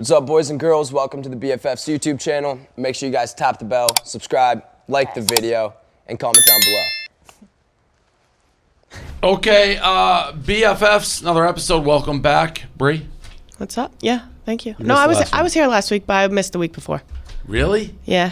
What's up, boys and girls? Welcome to the BFFs YouTube channel. Make sure you guys tap the bell, subscribe, like the video, and comment down below. Okay, BFFs, another episode. Welcome back, Bree. What's up? Yeah, thank you. No, I was here last week, but I missed the week before. Really? Yeah.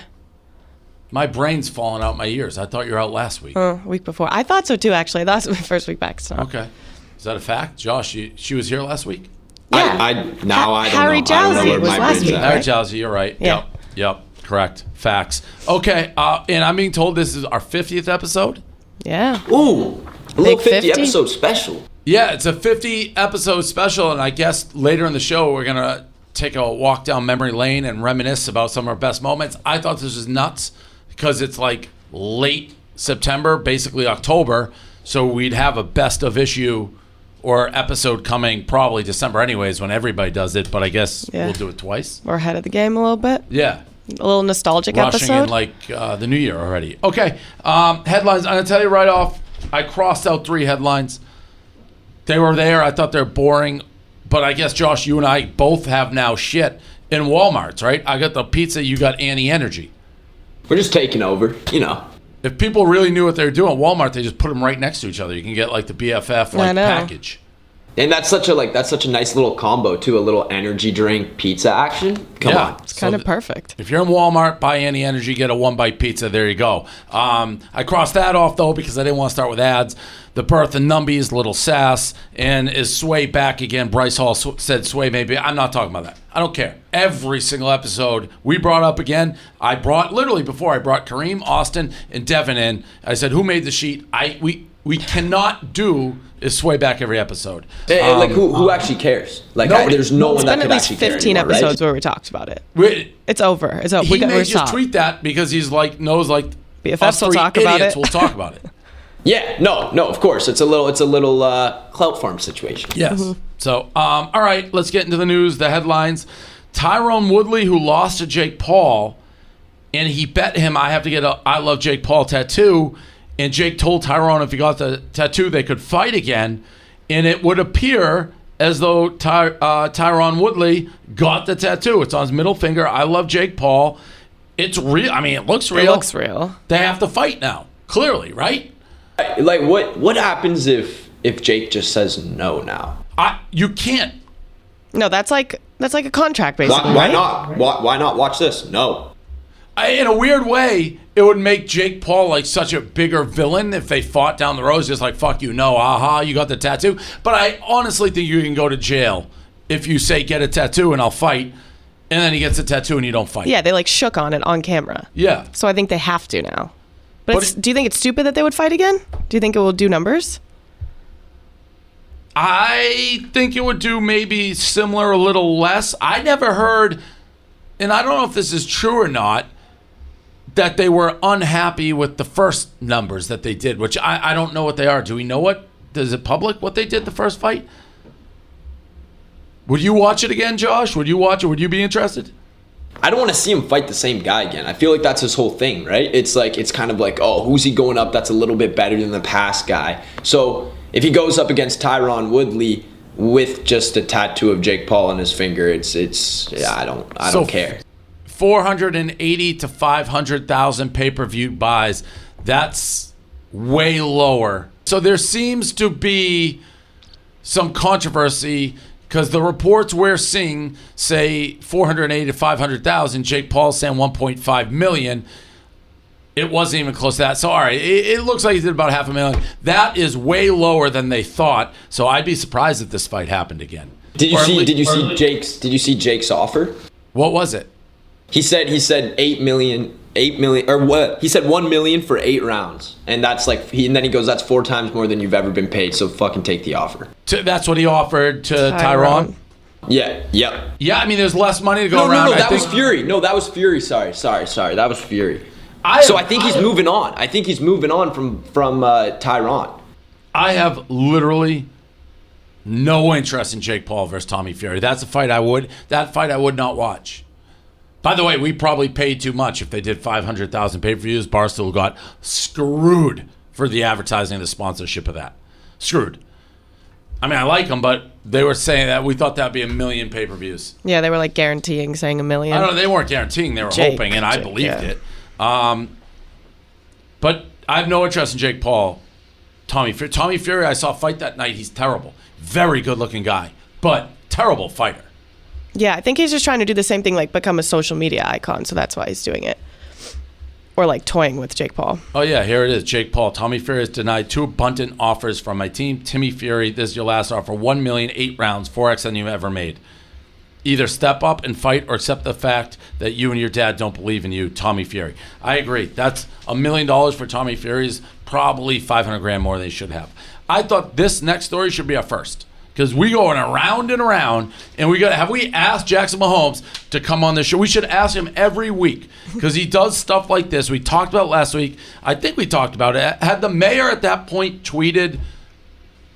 My brain's falling out my ears. I thought you were out last week. Week before. I thought so too, actually. That was my first week back. So. Okay. Is that a fact? Josh, she was here last week? Yeah. I don't Harry know. Jowsey was last week, Harry right? Jowsey, you're right. Yeah. Yep. Correct. Facts. Okay, and I'm being told this is our 50th episode? Yeah. Ooh, a little 50 50? episode special. Yeah, it's a 50 episode special, and I guess later in the show we're going to take a walk down memory lane and reminisce about some of our best moments. I thought this was nuts because it's like late September, basically October, so we'd have a best of issue or episode coming probably December anyways when everybody does it, but I guess we'll do it twice. We're ahead of the game a little bit. Yeah. A little nostalgic Rushing episode. in like the new year already. Okay, headlines. I'm going to tell you right off, I crossed out 3 headlines. They were there. I thought they're boring, but I guess, Josh, you and I both have now shit in Walmarts, right? I got the pizza, you got Annie Energy. We're just taking over, you know. If people really knew what they were doing, Walmart, they just put them right next to each other. You can get like the BFF package. And that's such a nice little combo too. A little energy drink pizza action. Come on, it's kind of perfect. If you're in Walmart, buy Annie Energy, get a 1-bite pizza. There you go. I crossed that off though because I didn't want to start with ads. The birth of Numbies, Little Sass, and is Sway back again? Bryce Hall said Sway maybe. I'm not talking about that. I don't care. Every single episode we brought up again. Literally before I brought Kareem, Austin, and Devin in. I said, who made the sheet? We cannot do is Sway back every episode. Like who actually cares? Like there's no one that could actually care. It's been at least 15 anymore, episodes right? where we talked about it. It's over. He may just tweet that because he's like knows like BFFs will talk about it. We'll talk about it. Yeah, no, of course. It's a little clout farm situation. Yes. Mm-hmm. So, all right, let's get into the news, the headlines. Tyrone Woodley, who lost to Jake Paul, and he bet him I have to get a I Love Jake Paul tattoo, and Jake told Tyrone if he got the tattoo, they could fight again, and it would appear as though Tyrone Woodley got the tattoo. It's on his middle finger. I love Jake Paul. It's real. I mean, it looks real. It looks real. They have to fight now, clearly, right? Like what happens if Jake just says no now? You can't. No, that's like a contract basically. Why right? not? Why not watch this? No. In a weird way, it would make Jake Paul like such a bigger villain if they fought down the road. Just like, fuck you, no, aha, you got the tattoo. But I honestly think you can go to jail if you say get a tattoo and I'll fight, and then he gets a tattoo and you don't fight. Yeah, they like shook on it on camera. Yeah. So I think they have to now. But do you think it's stupid that they would fight again? Do you think it will do numbers? I think it would do maybe similar, a little less. I never heard, and I don't know if this is true or not, that they were unhappy with the first numbers that they did, which I don't know what they are. Do we know is it public what they did the first fight? Would you watch it again, Josh? Would you watch it? Would you be interested? I don't want to see him fight the same guy again. I feel like that's his whole thing, right? It's kind of like, oh, who's he going up that's a little bit better than the past guy? So if he goes up against Tyrone Woodley with just a tattoo of Jake Paul on his finger, I don't care. 480 to 500,000 pay-per-view buys. That's way lower. So there seems to be some controversy because the reports we're seeing say 480 to 500,000. Jake Paul saying 1.5 million. It wasn't even close to that. So, all right, it looks like he did about 500,000. That is way lower than they thought. So I'd be surprised if this fight happened again. Did you see Jake's offer? What was it? He said 8 million or what? He said 1 million for 8 rounds, and that's like and then he goes, that's 4 times more than you've ever been paid. So fucking take the offer. That's what he offered to Tyrone. Yeah. Yep. Yeah, I mean, there's less money to go around. No, that was Fury. No, that was Fury. Sorry. That was Fury. I think he's moving on. I think he's moving on from Tyrone. I have literally no interest in Jake Paul versus Tommy Fury. That's a fight I would not watch. By the way, we probably paid too much if they did 500,000 pay-per-views. Barstool got screwed for the advertising and the sponsorship of that. Screwed. I mean, I like them, but they were saying that we thought that'd be 1 million pay-per-views. Yeah, they were like guaranteeing, saying 1 million. I don't know. They weren't guaranteeing. They were hoping, and I believed it. But I have no interest in Jake Paul. Tommy Fury, I saw fight that night. He's terrible. Very good-looking guy, but terrible fighter. Yeah, I think he's just trying to do the same thing, like become a social media icon, so that's why he's doing it. Or like toying with Jake Paul. Oh, yeah, here it is. Jake Paul. Tommy Fury has denied 2 abundant offers from my team. Timmy Fury, this is your last offer. 1 million, 8 rounds, 4x than you've ever made. Either step up and fight or accept the fact that you and your dad don't believe in you, Tommy Fury. I agree. That's $1 million for Tommy Fury is probably $500,000 more than he should have. I thought this next story should be our first. Because we going around and around, and have we asked Jackson Mahomes to come on this show? We should ask him every week because he does stuff like this. We talked about it last week. I think we talked about it. Had the mayor at that point tweeted,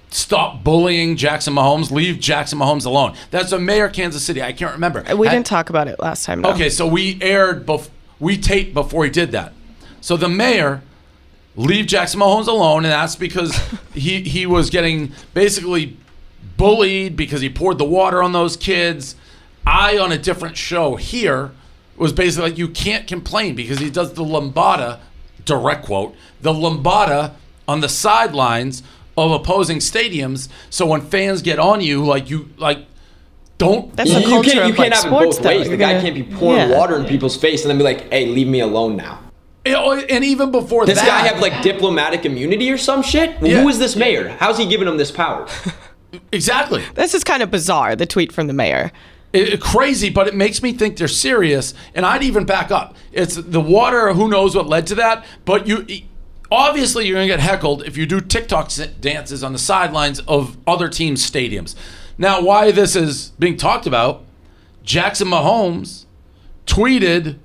"Stop bullying Jackson Mahomes. Leave Jackson Mahomes alone." That's the mayor of Kansas City. I can't remember. We didn't talk about it last time. No. Okay, so we taped before he did that. So the mayor, leave Jackson Mahomes alone, and that's because he was getting basically bullied because he poured the water on those kids. I, on a different show here, was basically like, you can't complain because he does the lambada, direct quote, the lambada on the sidelines of opposing stadiums. So when fans get on you, don't. That's the culture of can't have sports, it both ways. The guy can't be pouring water in people's face and then be like, "Hey, leave me alone now." And even before this that, guy have like diplomatic immunity or some shit. Yeah. Who is this mayor? How's he giving him this power? Exactly. This is kind of bizarre, the tweet from the mayor. Crazy, but it makes me think they're serious. And I'd even back up. It's the water, who knows what led to that. But obviously you're going to get heckled if you do TikTok dances on the sidelines of other teams' stadiums. Now, why this is being talked about, Jackson Mahomes tweeted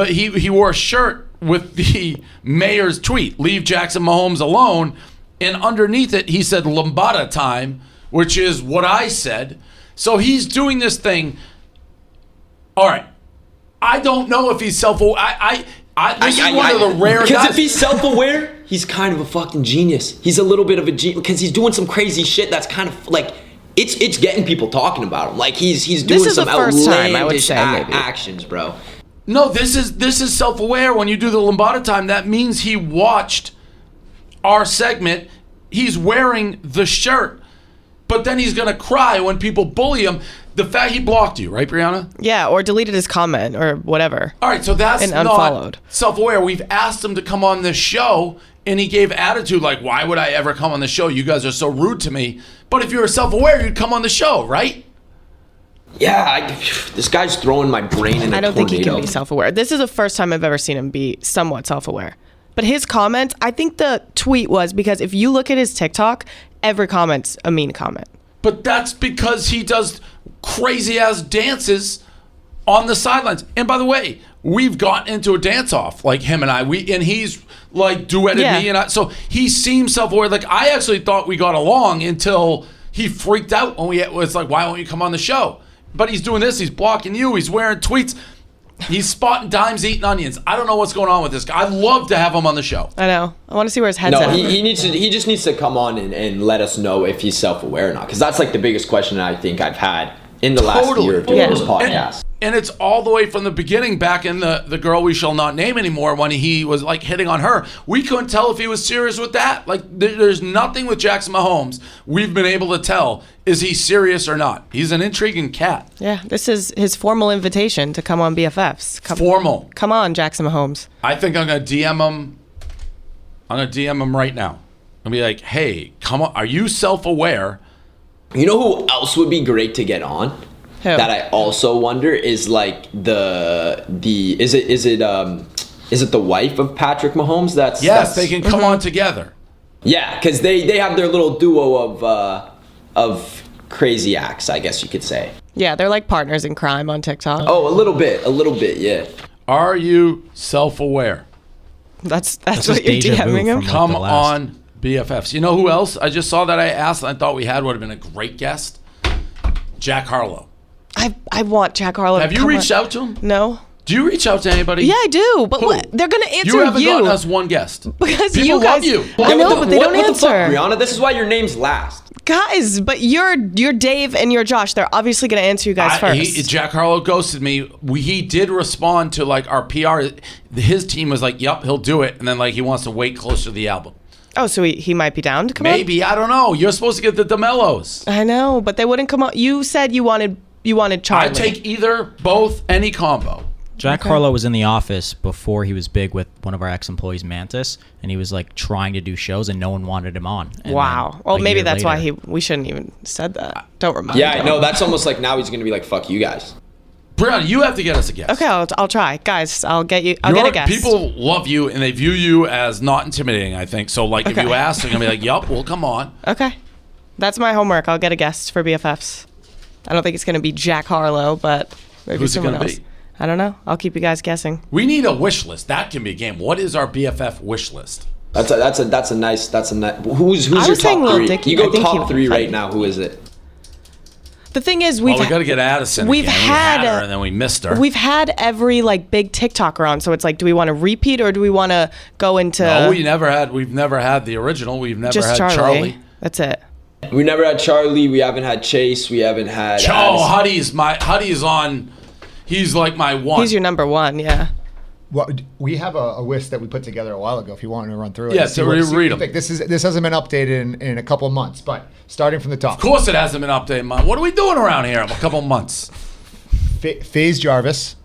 he wore a shirt with the mayor's tweet, "Leave Jackson Mahomes alone." And underneath it, he said lambada time, which is what I said. So he's doing this thing. All right. I don't know if he's self-aware. This is one of the rare guys. Because if he's self-aware, he's kind of a fucking genius. He's a little bit of a genius because he's doing some crazy shit that's kind of like, it's getting people talking about him. Like he's doing some outlandish actions, bro. No, this is self-aware. When you do the lambada time, that means he watched our segment. He's wearing the shirt, but then he's gonna cry when people bully him. The fact he blocked you, right, Brianna? Yeah, or deleted his comment or whatever. All right, so that's and unfollowed. Not self-aware. We've asked him to come on this show, and he gave attitude like, "Why would I ever come on the show? You guys are so rude to me." But if you were self-aware, you'd come on the show, right? Yeah, this guy's throwing my brain in a tornado. I don't think he can be self-aware. This is the first time I've ever seen him be somewhat self-aware. But his comments, I think the tweet was because if you look at his TikTok, every comment's a mean comment. But that's because he does crazy-ass dances on the sidelines. And by the way, we've gotten into a dance-off, like him and I. And he's like duetted me. And so he seems self-aware. Like I actually thought we got along until he freaked out when it was like, "Why won't you come on the show?" But he's doing this. He's blocking you. He's wearing tweets. He's spotting dimes, eating onions. I don't know what's going on with this guy. I'd love to have him on the show. I know. I want to see where his head's at. He just needs to come on and let us know if he's self-aware or not. Because that's like the biggest question I think I've had in the last year of doing this podcast. And it's all the way from the beginning, back in the girl we shall not name anymore, when he was like hitting on her. We couldn't tell if he was serious with that. Like there's nothing with Jackson Mahomes we've been able to tell. Is he serious or not? He's an intriguing cat. Yeah, this is his formal invitation to come on BFFs. Formal. Come on, Jackson Mahomes. I think I'm going to DM him. I'm going to DM him right now. I'm going to be like, "Hey, come on. Are you self-aware?" You know who else would be great to get on? Who? That I also wonder is like is it the wife of Patrick Mahomes? Yes, they can come on together. Yeah, because they have their little duo of crazy acts, I guess you could say. Yeah, they're like partners in crime on TikTok. Oh, a little bit, yeah. Are you self-aware? That's what you're DMing him? Come on, BFFs. You know who else? I just saw that I asked and I thought we had would have been a great guest. Jack Harlow. I want Jack Harlow. Have you reached out to him? No. Do you reach out to anybody? Yeah, I do. But Who? what? They're gonna answer You haven't gotten us one guest. because People you guys love you. I know, but they don't what answer. the fuck, Brianna? This is why your name's last. Guys, but you're Dave and you're Josh. They're obviously gonna answer you guys first. Jack Harlow ghosted me. He did respond to like our PR. His team was like, "Yep, he'll do it," and then like he wants to wait closer to the album. Oh, so he might be down to come on? Maybe, I don't know. You're supposed to get the DeMellos. I know, but they wouldn't come on. You said you wanted Charlie. I take either, both, any combo. Jack Harlow was in the office before he was big with one of our ex-employees, Mantis, and he was like trying to do shows and no one wanted him on. And Wow. then, Well, a maybe year that's later- why we shouldn't even said that. Don't remind Yeah, me. I know. That's almost like now he's gonna be like, "Fuck you guys." Brianna, you have to get us a guest. Okay, I'll try, guys. I'll get a guest. People love you and they view you as not intimidating, I think. So like if Okay. you ask, they're gonna be like, "Yup, we'll come on." Okay, that's my homework. I'll get a guest for BFFs. I don't think it's gonna be Jack Harlow, but maybe Who's it someone gonna else. be? I don't know. I'll keep you guys guessing. We need a wish list. That can be a game. What is our BFF wish list? That's a nice. Who's I your was saying top Lil three? Dicky. You go I think he top would three fight right me. now. Who is it? The thing is, We got to get Addison. we've again. had we had her a- and then we missed her. We've had every like big TikToker on, so it's like, do we want to repeat or do we want to go into No, we've never had the original. We've never just had Charlie. That's it. We never had Charlie. We haven't had Chase. We haven't had. Oh, Addison. Huddy's on. He's like my one. He's your number one, yeah. Well, we have a list that we put together a while ago. If you want to run through it, Yeah, and so what read you them. think. This hasn't been updated in a couple of months, but starting from the top. Of course, it hasn't been updated. Man. What are we doing around here? A couple months. FaZe Jarvis,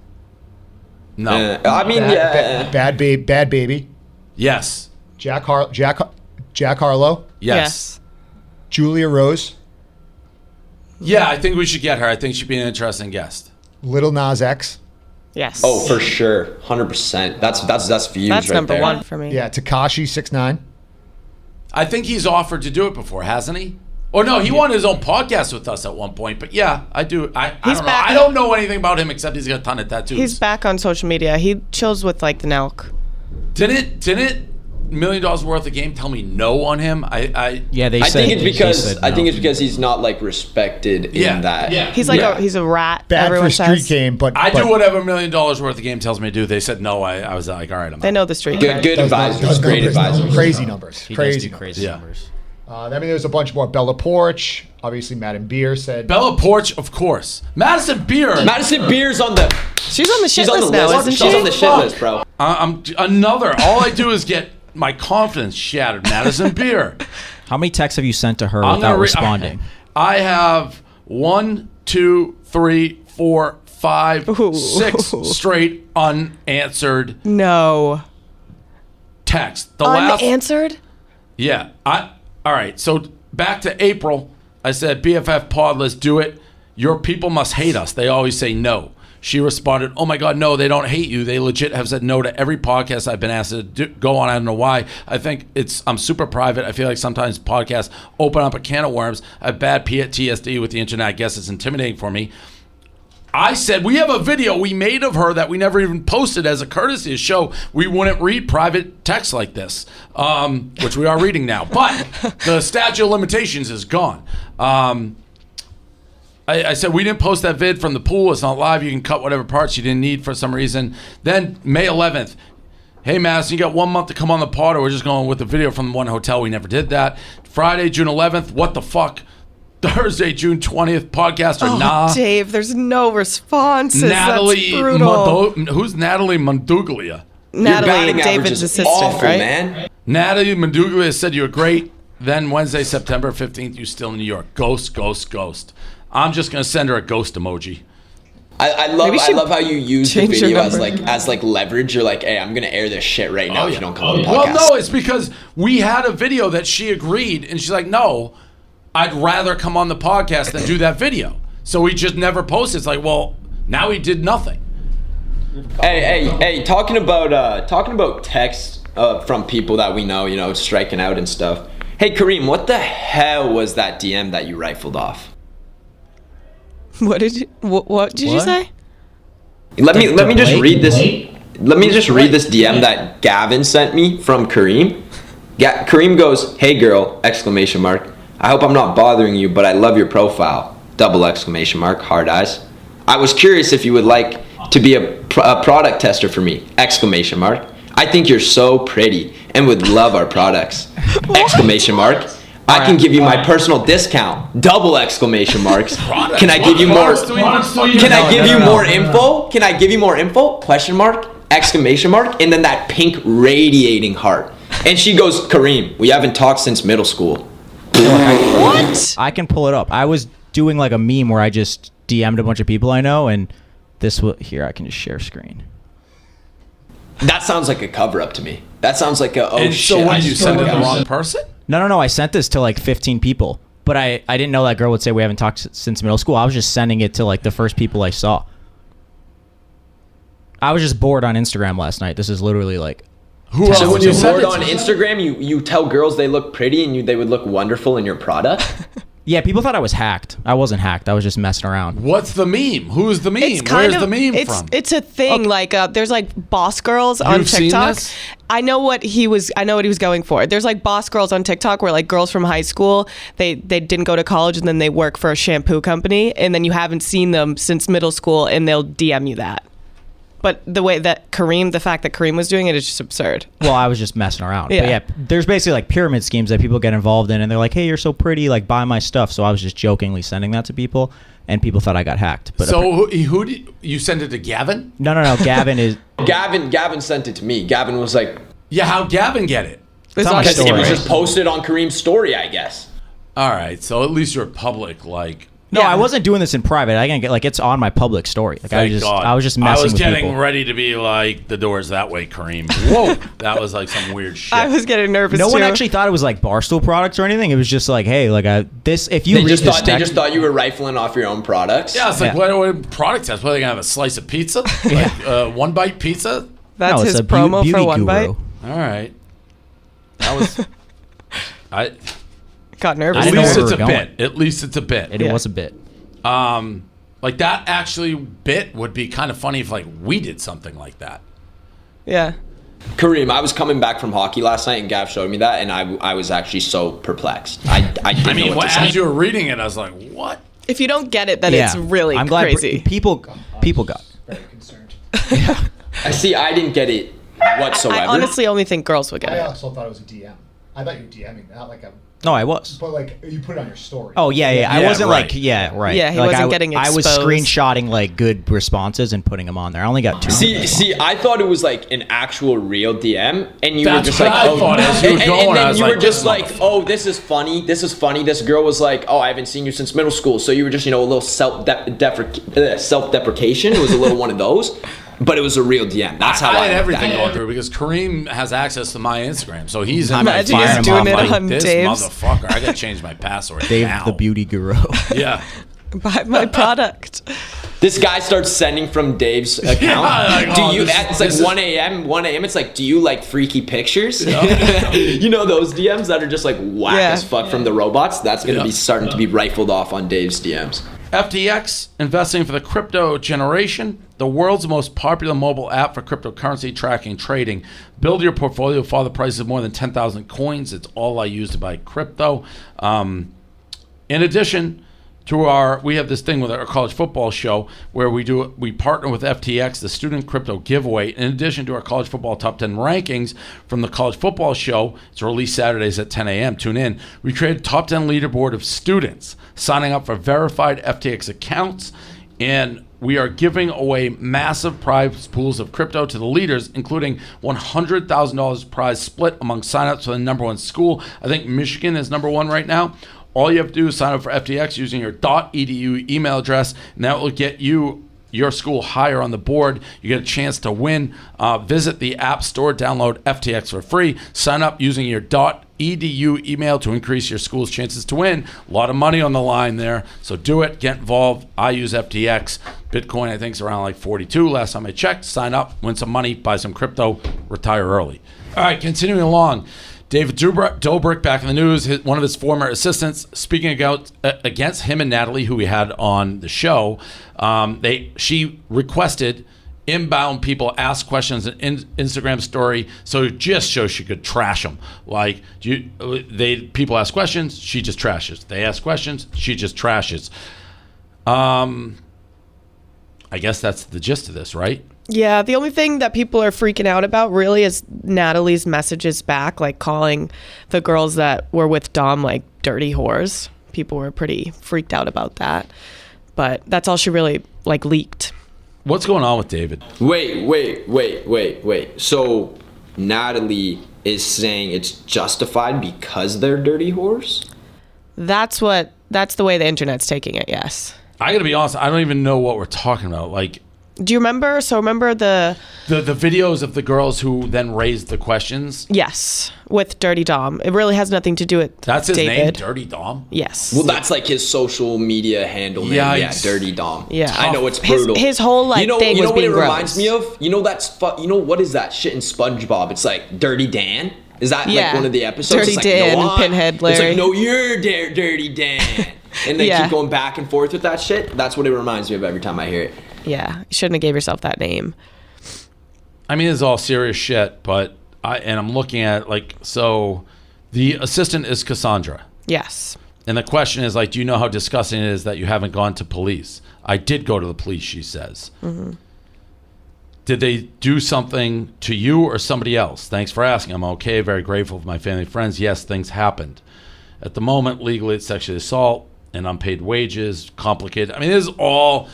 No. I mean, yeah. Bad Baby, Yes. Jack Harlow, Yes. Julia Rose, Yeah, I think we should get her. I think she'd be an interesting guest. Little Nas X, Yes. Oh, for sure, 100%. That's views That's right number there. one for me. yeah, Tekashi 6ix9ine. I think he's offered to do it before, hasn't he? Or no, he wanted his own podcast with us at one point. But yeah, I do. I He's don't know. back. I don't know anything about him except he's got a ton of tattoos. He's back on social media. He chills with like the Nelk. Didn't $1 million worth of game tell me no on him? Yeah, they I said. think it's they because said I think no. it's because he's not like respected Yeah, in that. yeah. He's like Yeah. he's a rat. Bad everyone for street says. game, but I but do whatever $1 million worth of game tells me to do. They said no. I was like, all right, I'm They out. know the street. Good does advisors, great numbers, advisors. crazy numbers, He does crazy do numbers. crazy Yeah. numbers. I mean, there's a bunch more. Bella Porch, obviously, Madam Beer said. Bella Porch, of course. Madison Beer. Madison Beer's on the. She's on the shit She's on the list now, list. isn't She's she? on the shit list, bro. I'm another. All I do is get my confidence shattered. Madison Beer. How many texts have you sent to her I'm without gonna responding? I have 1, 2, 3, 4, 5, Ooh. 6 straight unanswered No. texts. The last, Unanswered? yeah. All right. So back to April. I said, BFF pod, let's do it. Your people must hate us. They always say no. She responded, oh my God, no, they don't hate you. They legit have said no to every podcast I've been asked to go on. I don't know why. I think I'm super private. I feel like sometimes podcasts open up a can of worms. I have bad PTSD with the internet. I guess it's intimidating for me. I said, we have a video we made of her that we never even posted as a courtesy to show we wouldn't read private text like this, which we are reading now. But the statute of limitations is gone. I said, we didn't post that vid from the pool. It's not live. You can cut whatever parts you didn't need for some reason. Then May 11th, hey, Madison, you got 1 month to come on the pod, or we're just going with the video from the one hotel. We never did that. Friday, June 11th, what the fuck? Thursday, June 20th, podcast or nah? Dave, there's no responses. Natalie, That's brutal. who's Natalie Manduglia? Natalie, batting average David's is assistant, awful, right? man. Natalie Manduglia said you were great. Then Wednesday, September 15th, you still in New York. Ghost, ghost, ghost. I'm just gonna send her a ghost emoji. I Maybe she love how you use the changed your video as number. like leverage. You're like, hey, I'm gonna air this shit right now if you don't come on the Well, podcast. no, it's because we had a video that she agreed, and she's like, no, I'd rather come on the podcast than do that video. So we just never posted. It's like, well, now he did nothing. Hey, talking about texts from people that we know, striking out and stuff. Hey, Kareem, what the hell was that DM that you rifled off? What did you What? say? Let me just Blake? read this. Let me just read this DM that Gavin sent me from Kareem. Kareem goes, "Hey girl!" Exclamation mark. I hope I'm not bothering you, but I love your profile. Double exclamation mark. Hard eyes. I was curious if you would like to be a product tester for me! Exclamation mark. I think you're so pretty and would love our products! Exclamation mark. I can give you my personal discount! Double exclamation marks. Can I give you more? Can I give you more info? Can I give you more info? Question mark. Exclamation mark. And then that pink radiating heart. And she goes, Kareem, we haven't talked since middle school. What? I can pull it up. I was doing like a meme where I just DM'd a bunch of people I know, and this will here. I can just share screen. That sounds like a cover up to me. That sounds like a And shit. so when I you just send it told to the you. wrong person? No. I sent this to like 15 people, but I didn't know that girl would say we haven't talked since middle school. I was just sending it to like the first people I saw. I was just bored on Instagram last night. This is literally like. Who else So when would you're you send bored it on to? Instagram, you tell girls they look pretty and they would look wonderful in your product? Yeah, people thought I was hacked. I wasn't hacked. I was just messing around. What's the meme? Who's the meme? It's kind Where's of, the meme it's, from? It's a thing. Like there's like boss girls on You've seen TikTok. this? I know what he was going for. There's like boss girls on TikTok where like girls from high school, they didn't go to college and then they work for a shampoo company and then you haven't seen them since middle school and they'll DM you that. But the way that the fact that Kareem was doing it is just absurd. Well, I was just messing around. Yeah. But yeah, there's basically like pyramid schemes that people get involved in, and they're like, "Hey, you're so pretty, like buy my stuff." So I was just jokingly sending that to people, and people thought I got hacked. But So who did you send it to? Gavin? no. Gavin is. Gavin sent it to me. Gavin was like, Yeah, how'd Gavin get it? It's on my on because story. it was Right. just posted on Kareem's story, I guess. All right, so at least you're public, like. No, Yeah. I wasn't doing this in private. I didn't get like it's on my public story. Like Thank God. I was just messing I was with getting people. ready to be like, the door's that way, Kareem. Whoa, that was like some weird shit. I was getting nervous No too. one actually thought it was like Barstool products or anything. It was just like, hey, like this. If you They read just this thought they text- just thought you were rifling off your own products. Yeah, it's like, Yeah. what product test? What, are they going to have a slice of pizza? Like, one bite pizza? That's no, it's his a promo beauty for One guru. Bite. All right. That was. Got nervous. I At didn't know least where it's we a were going. bit. At least it's a bit. It was a bit. Like that actually bit would be kind of funny if like we did something like that. Yeah. Kareem, I was coming back from hockey last night and Gav showed me that and I was actually so perplexed. I didn't I mean, know what to say. as you were reading it, I was like, what? If you don't get it, then Yeah. it's really I'm glad crazy. people got. Very concerned. I see. I didn't get it whatsoever. I honestly only think girls would get I it. also thought it was a DM. I thought you were DMing, not like a. No, I was. But like you put it on your story. Oh yeah. I Yeah, wasn't right. like right. Yeah, he like, wasn't I, getting I was exposed. screenshotting like good responses and putting them on there. I only got 2. See, I thought it was like an actual real DM, and you were That's just what like, I oh, thought as you were going, and I then was you like, were just this like, motherfucker. oh, this is funny. This girl was like, oh, I haven't seen you since middle school, so you were just a little self-deprecation. It was a little one of those, but it was a real DM. That's how I had looked everything at it. going through because Kareem has access to my Instagram, so he's in my Imagine firing he's doing off it like, on this Dave's. motherfucker. I gotta change my password Dave now. the beauty guru. Yeah. Buy my product. This guy starts sending from Dave's account. like, Do oh, you? this- It's like this is- 1 a.m. 1 a.m. It's like, do you like freaky pictures? You know those DMs that are just like whack Yeah. as fuck from the robots. That's gonna Yeah. be starting to be rifled off on Dave's DMs. FTX, investing for the crypto generation, the world's most popular mobile app for cryptocurrency tracking and trading. Build your portfolio, follow the price of more than 10,000 coins. It's all I use to buy crypto. In addition to we have this thing with our college football show where we partner with FTX, the student crypto giveaway. In addition to our college football top 10 rankings from the college football show, it's released Saturdays at 10 a.m. Tune in. We created a top 10 leaderboard of students signing up for verified FTX accounts, and we are giving away massive prize pools of crypto to the leaders, including $100,000 prize split among signups for the number one school. I think Michigan is number one right now. All you have to do is sign up for FTX using your .edu email address, and that will get your school higher on the board. You get a chance to win. Visit the App Store, download FTX for free. Sign up using your .edu email to increase your school's chances to win. A lot of money on the line there, so do it. Get involved. I use FTX. Bitcoin, I think, is around like 42 last time I checked. Sign up, win some money, buy some crypto, retire early. All right, continuing along. David Dobrik back in the news. One of his former assistants speaking against him and Natalie, who we had on the show. She requested inbound people ask questions in Instagram story, so it just shows she could trash them. Like people ask questions, she just trashes. They ask questions, she just trashes. I guess that's the gist of this, right? Yeah, the only thing that people are freaking out about really is Natalie's messages back, like calling the girls that were with Dom like dirty whores. People were pretty freaked out about that. But that's all she really like leaked. What's going on with David? Wait. So Natalie is saying it's justified because they're dirty whores? That's the way the internet's taking it, yes. I gotta be honest, I don't even know what we're talking about. Like, Do you remember? So remember the videos of the girls who then raised the questions? Yes, with Dirty Dom. It really has nothing to do with That's his David. name, Dirty Dom? Yes. Well, that's like his social media handle name. Yikes. Yeah, Dirty Dom. Yeah. I know it's brutal. His whole like thing was what being it reminds gross. me of? You know what is that shit in SpongeBob? It's like Dirty Dan. Is that Yeah. like one of the episodes? Dirty It's like, Dan, no, Pinhead It's Larry. like, no, you're Dirty Dan. And they Yeah. keep going back and forth with that shit. That's what it reminds me of every time I hear it. Yeah, you shouldn't have gave yourself that name. I mean, it's all serious shit, but I'm looking at so the assistant is Cassandra. Yes. And the question is like, do you know how disgusting it is that you haven't gone to police? I did go to the police, she says. Mm-hmm. Did they do something to you or somebody else? Thanks for asking. I'm okay. Very grateful for my family and friends. Yes, things happened. At the moment, legally, it's sexual assault and unpaid wages, complicated. I mean, this is all,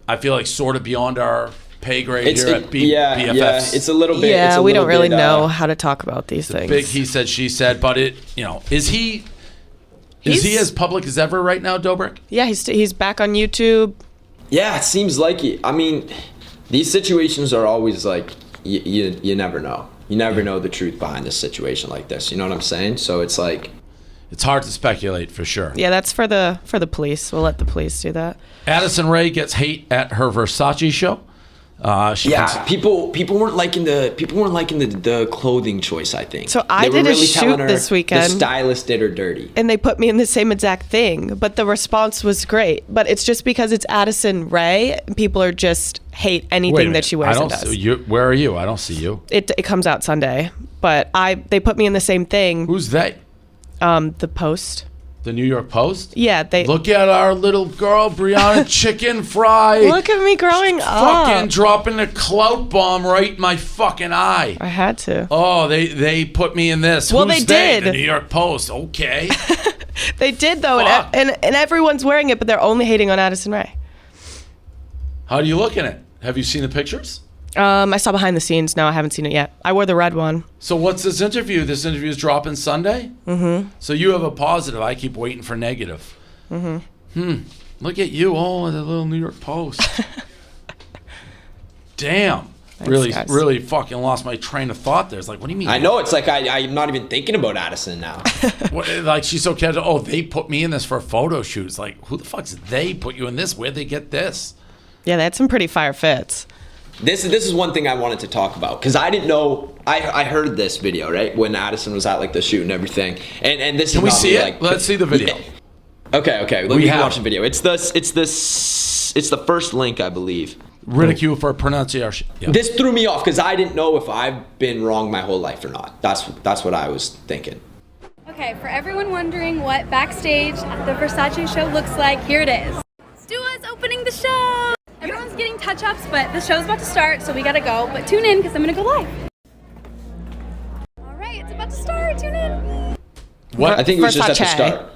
I feel like, sort of beyond our pay grade here at BFFs. Yeah, it's a little bit. Yeah, it's a we little don't really bit, know how to talk about these things. Big he said, she said, but is he as public as ever right now, Dobrik? Yeah, he's back on YouTube. Yeah, it seems like it. I mean, these situations are always like you never know. You never know the truth behind a situation like this. You know what I'm saying? So it's like It's hard to speculate for sure. Yeah, that's for the police. We'll let the police do that. Addison Rae gets hate at her Versace show. People weren't liking the clothing choice. I think So I They were did a really shoot telling her this weekend. The stylist did her dirty. And they put me in the same exact thing, but the response was great. But it's just because it's Addison Rae, people are just hate anything that she wears and does. Where are you? I don't see you. It comes out Sunday, but they put me in the same thing. Who's they? The Post. The New York Post? Yeah, they Look at our little girl, Brianna Chicken Fry. look at me growing Fucking up. dropping a clout bomb right in my fucking eye. I had to. Oh, they put me in this. Well, Who's they did. The New York Post. Okay. They did though, Fuck. and everyone's wearing it, but they're only hating on Addison Rae. How do you look in it? Have you seen the pictures? I saw behind the scenes. No, I haven't seen it yet. I wore the red one. So what's this interview? This interview is dropping Sunday? Mm-hmm. So you have a positive. I keep waiting for negative. Mm-hmm. Look at you. Oh, the little New York Post. Damn. Thanks, guys. Really fucking lost my train of thought there. It's like, what do you mean? I know. It's like I'm not even thinking about Addison now. Like, she's so casual. Oh, they put me in this for a photo shoot. It's like, who the fuck's they put you in this? Where'd they get this? Yeah, they had some pretty fire fits. This is one thing I wanted to talk about because I didn't know. I heard this video right when Addison was at like the shoot and everything. And this Can is we not see me, it? like, Let's see the video. Okay. We We have can watch it. the video. It's the first link, I believe. Ridicule for pronunciation. Yeah. This threw me off because I didn't know if I've been wrong my whole life or not. That's what I was thinking. Okay, for everyone wondering what backstage at the Versace show looks like, here it is. Stua's opening the show! Everyone's getting touch-ups, but the show's about to start, so we gotta go. But tune in, because I'm gonna go live. All right, it's about to start. Tune in. What? I think we just have to Versace. start.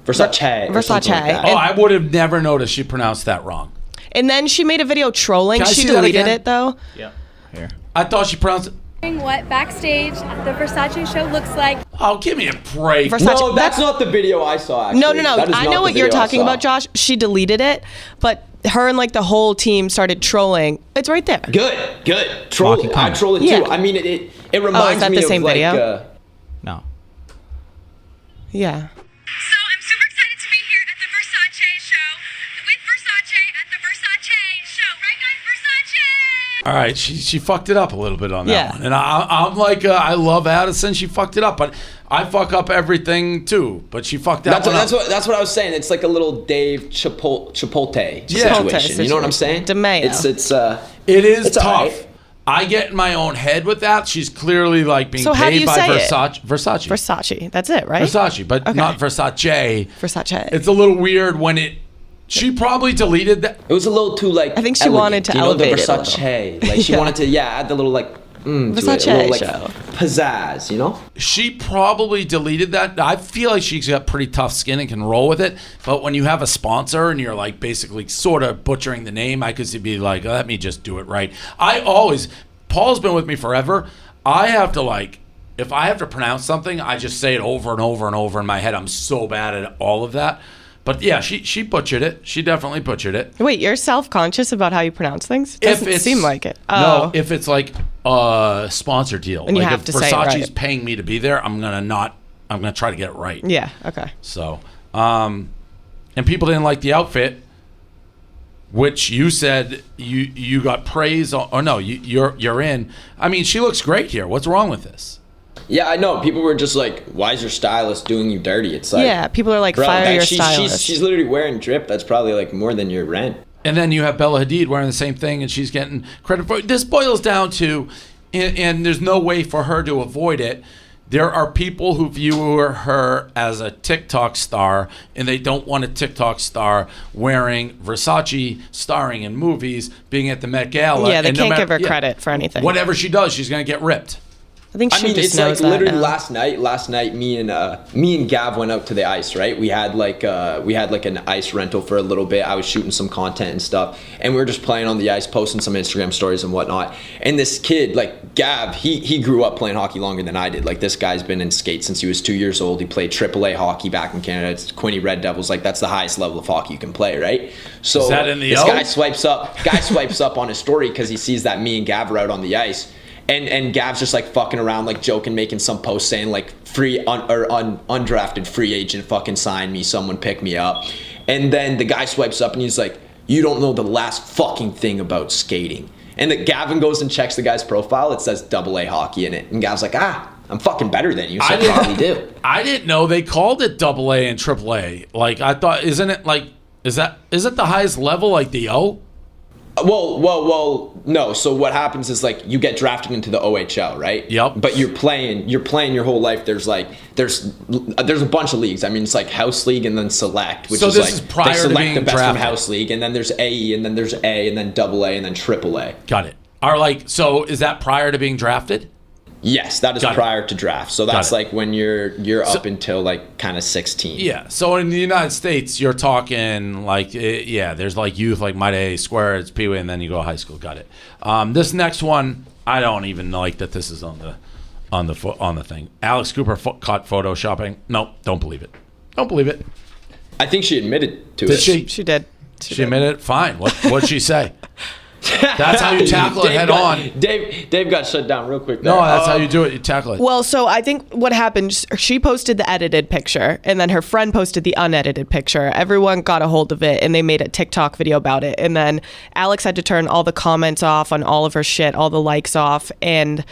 Versace. or something like that. Oh, I would have never noticed she pronounced that wrong. And then she made a video trolling. Can I She see that deleted again? it though. Yeah. Here. I thought she pronounced it. What backstage at the Versace show looks like. Oh, give me a break. Versace- No, that's not the video I saw. Actually. No. That is I not know the what you're video I talking saw. about, Josh. She deleted it, but her and like the whole team started trolling. It's right there. Good. Troll Mocking it. I comment. troll it Yeah. too. I mean, it reminds that me the of same like. video? No. Yeah. So I'm super excited to be here at the Versace show with Versace at the Versace show. Right, guys? Versace! All right, she fucked it up a little bit on that Yeah. one. And I'm like, I love Addison. She fucked it up. But I fuck up everything too. But she fucked that one up. That's what I was saying. It's like a little Dave Chipotle Yeah. situation. You know what I'm saying? DeMayo. It is It's all tough. right. I get in my own head with that. She's clearly like being So how do paid you by say it? Versace. Versace. That's it, right? Versace, but Okay. not Versace. Versace. It's a little weird when it She probably deleted that. It was a little too like. I think she elegant, wanted to you know, elevate the it a Versace. Like she Yeah. wanted to, add the little like to it, a Versace little like show. pizzazz, you know. She probably deleted that. I feel like she's got pretty tough skin and can roll with it. But when you have a sponsor and you're like basically sort of butchering the name, I could see be like, let me just do it right. Paul's been with me forever. I have to like, if I have to pronounce something, I just say it over and over and over in my head. I'm so bad at all of that. But yeah, she butchered it. She definitely butchered it. Wait, you're self-conscious about how you pronounce things? It doesn't seem like it. No, if it's like a sponsor deal. And you like have if to say it Versace's right. paying me to be there, I'm gonna try to get it right. Yeah, okay. So, and people didn't like the outfit, which you said you got praise on, or no, you're in. I mean, she looks great here. What's wrong with this? Yeah, I know. People were just like, "Why is your stylist doing you dirty?" It's like, Yeah, people are like, bro, fire that- your she's, stylist. she's literally wearing drip. That's probably like more than your rent. And then you have Bella Hadid wearing the same thing, and she's getting credit for it. This boils down to, and there's no way for her to avoid it. There are people who view her as a TikTok star, and they don't want a TikTok star wearing Versace, starring in movies, being at the Met Gala. Yeah, they and can't give her credit for anything. Whatever she does, she's going to get ripped. I think she I mean, just it's knows like that literally now. last night, me and Gav went out to the ice, right? We had like an ice rental for a little bit. I was shooting some content and stuff, and we were just playing on the ice, posting some Instagram stories and whatnot. And this kid, like Gav, he grew up playing hockey longer than I did. Like this guy's been in skate since he was 2 years old. He played AAA hockey back in Canada. It's Quinny Red Devils. Like that's the highest level of hockey you can play, right? So Is that in the this O? guy swipes up on his story because he sees that me and Gav are out on the ice. And Gav's just like fucking around, like joking, making some post saying like undrafted free agent, fucking sign me, someone pick me up. And then the guy swipes up and he's like, you don't know the last fucking thing about skating. And Gavin goes and checks the guy's profile. It says AA hockey in it. And Gav's like, I'm fucking better than you. So I probably do. I didn't know they called it AA and AAA. Like I thought, isn't it like, is it the highest level like the O? Well, no. So what happens is like you get drafted into the OHL, right? Yep. But you're playing your whole life. There's a bunch of leagues. I mean, it's like house league and then select, which So is this like is prior they to select being the best drafted. from house league, and then there's AE, and then there's A, and then AA, and then AAA. Got it. So is that prior to being drafted? Yes, that is Got it. prior to draft. So that's it. like when you're up until like kind of 16. Yeah. So in the United States, you're talking like, there's like youth, like Might A Square, it's Pee Wee, and then you go to high school. Got it. This next one, I don't even like that this is on the thing. Alex Cooper caught photoshopping. Nope, don't believe it. Don't believe it. I think she admitted to Did it. she? She did. She admitted it? Fine. What'd she say? That's how you tackle it head on. Dave got shut down real quick there. No, that's how you do it. You tackle it. Well, so I think what happened, she posted the edited picture and then her friend posted the unedited picture. Everyone got a hold of it and they made a TikTok video about it. And then Alex had to turn all the comments off on all of her shit, all the likes off. And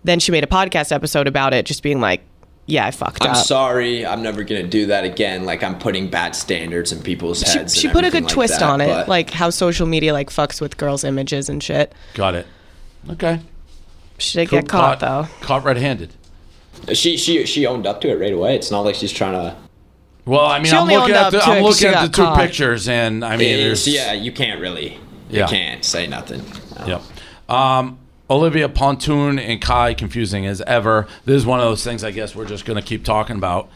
then she made a podcast episode about it, just being like, yeah, I fucked up. I'm sorry. I'm never going to do that again. Like, I'm putting bad standards in people's heads. She and put a everything good like twist that, on it, but- like how social media like fucks with girls' images and shit. Got it. Okay. She did get caught though. Caught red-handed. She owned up to it right away. It's not like she's trying to. Well, I mean, She I'm only looking owned at up the, to it I'm 'cause looking she at the got two caught. pictures, and I mean, there's You can't really. You Yeah. can't say nothing. No. Yep. Olivia Pontoon and Kai, confusing as ever. This is one of those things I guess we're just going to keep talking about.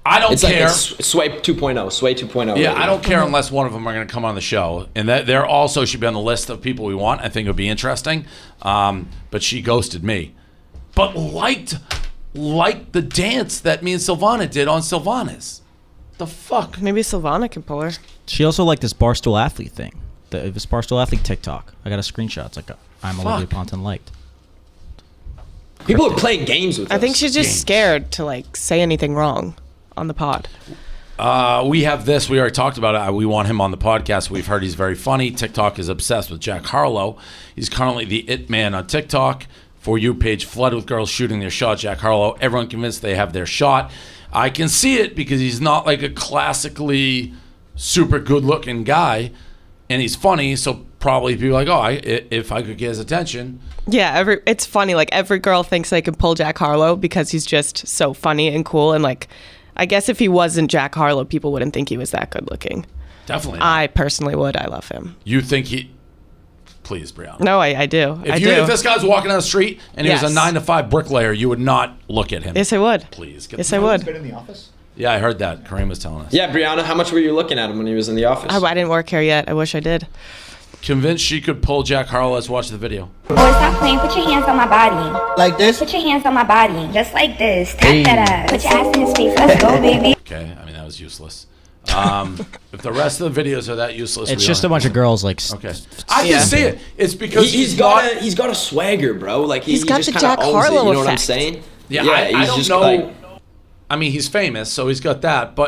I don't It's care. like it's Sway 2.0. Sway 2.0. Yeah, right I now. don't care unless one of them are going to come on the show. And that they're also should be on the list of people we want. I think it would be interesting. But she ghosted me. But liked the dance that me and Silvana did on Silvana's. The fuck? Maybe Silvana can pull her. She also liked this Barstool athlete thing. This Barstool athlete TikTok. I got a screenshot. It's like I'm Olivia Ponton liked. People are playing games with us. I think she's just Games. scared to like say anything wrong on the pod. We have this. We already talked about it. We want him on the podcast. We've heard he's very funny. TikTok is obsessed with Jack Harlow. He's currently the it man on TikTok. For You page flooded with girls shooting their shot. Jack Harlow. Everyone convinced they have their shot. I can see it because he's not like a classically super good looking guy, and he's funny. So probably people are like, if I could get his attention. Yeah, it's funny. Like every girl thinks they can pull Jack Harlow because he's just so funny and cool. And like, I guess if he wasn't Jack Harlow, people wouldn't think he was that good looking. Definitely not. I personally would. I love him. You think he... Please, Brianna. No, I do. If this guy's walking down the street and he was a Yes. 9 to 5 bricklayer, you would not look at him. Yes, I would. Please. Yes, I He's would. been in the office. Yeah, I heard that. Kareem was telling us. Yeah, Brianna, how much were you looking at him when he was in the office? I didn't work here yet. I wish I did. Convinced she could pull Jack Harlow. Let's watch the video. Boy, stop playing. Put your hands on my body. Like this? Put your hands on my body. Just like this. Tap that ass. Put your ass in his face. Let's go, baby. Okay, I mean, that was useless. If the rest of the videos are that useless, It's just a bunch of girls like. Okay, I can see it. It's because he's got a swagger, bro. Like He's got just the kinda Jack owns Harlow it, you know what I'm effect. saying? Yeah, I don't just know. like- I mean, he's famous, so he's got that.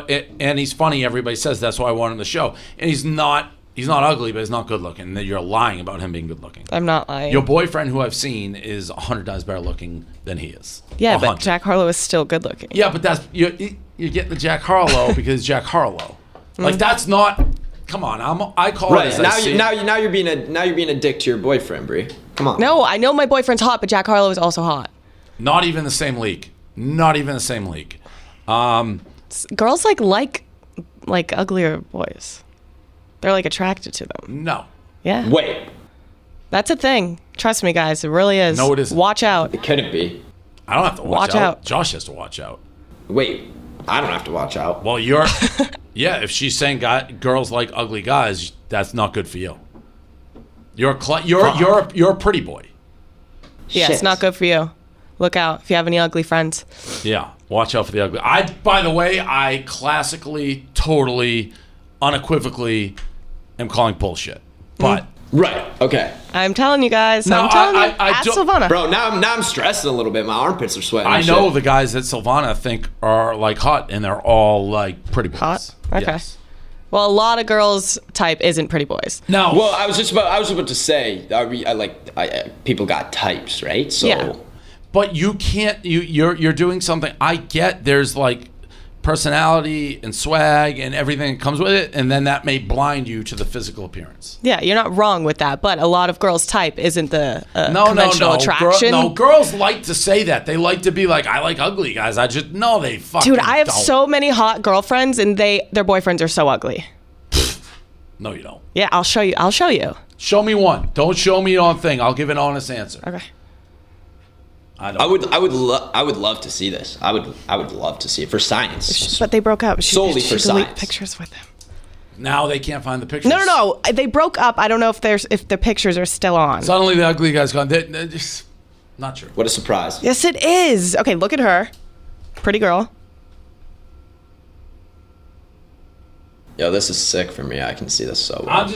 And he's funny. Everybody says that's why I want him on the show. And he's not ugly, but he's not good looking. You're lying about him being good looking. I'm not lying. Your boyfriend, who I've seen, is 100 times better looking than he is. Yeah, but 100. Jack Harlow is still good looking. Yeah, but that's you're getting the Jack Harlow because Jack Harlow. Like that's not. Come on, I call it Right as I now, see it. now you're being a dick to your boyfriend, Brie. Come on. No, I know my boyfriend's hot, but Jack Harlow is also hot. Not even the same league. Not even the same league. Girls like uglier boys. They're like attracted to them. No. Yeah. Wait, That's a thing. Trust me, guys. It really is. No, it isn't. Watch out. it couldn't be. I don't have to watch Watch out. Josh has to watch out. Wait, I don't have to watch out. Well, you're. Yeah, if she's saying girls like ugly guys, that's not good for you. You're a pretty boy. Yeah, it's Shit. not good for you. Look out if you have any ugly friends. Yeah, watch out for the ugly. By the way, I classically, totally, unequivocally am calling bullshit. But Right. Okay. I'm telling you guys. No, I'm telling you. I Ask don't- Silvana. Bro, now I'm stressing a little bit. My armpits are sweating. I and know shit. the guys that Silvana think are like hot, and they're all like pretty boys. Hot? Okay. Yes. Well, a lot of girls' type isn't pretty boys. No. Well, I was about to say, people got types, right? So. Yeah. But you can't. You're doing something. I get there's like personality and swag and everything that comes with it, and then that may blind you to the physical appearance. Yeah, you're not wrong with that, but a lot of girls' type isn't the conventional attraction. Girls like to say that. They like to be like, I like ugly guys. They fucking Dude, I have don't. so many hot girlfriends, and their boyfriends are so ugly. No, you don't. Yeah, I'll show you. Show me one. Don't show me on thing. I'll give an honest answer. Okay. I would love to see this. I would love to see it for science. But they broke up. Solely for delete science. pictures with them. Now they can't find the pictures. No. They broke up. I don't know if the pictures are still on. Suddenly the ugly guy's gone. They're just not true. What a surprise. Yes, it is. Okay, look at her. Pretty girl. Yo, this is sick for me. I can see this so well.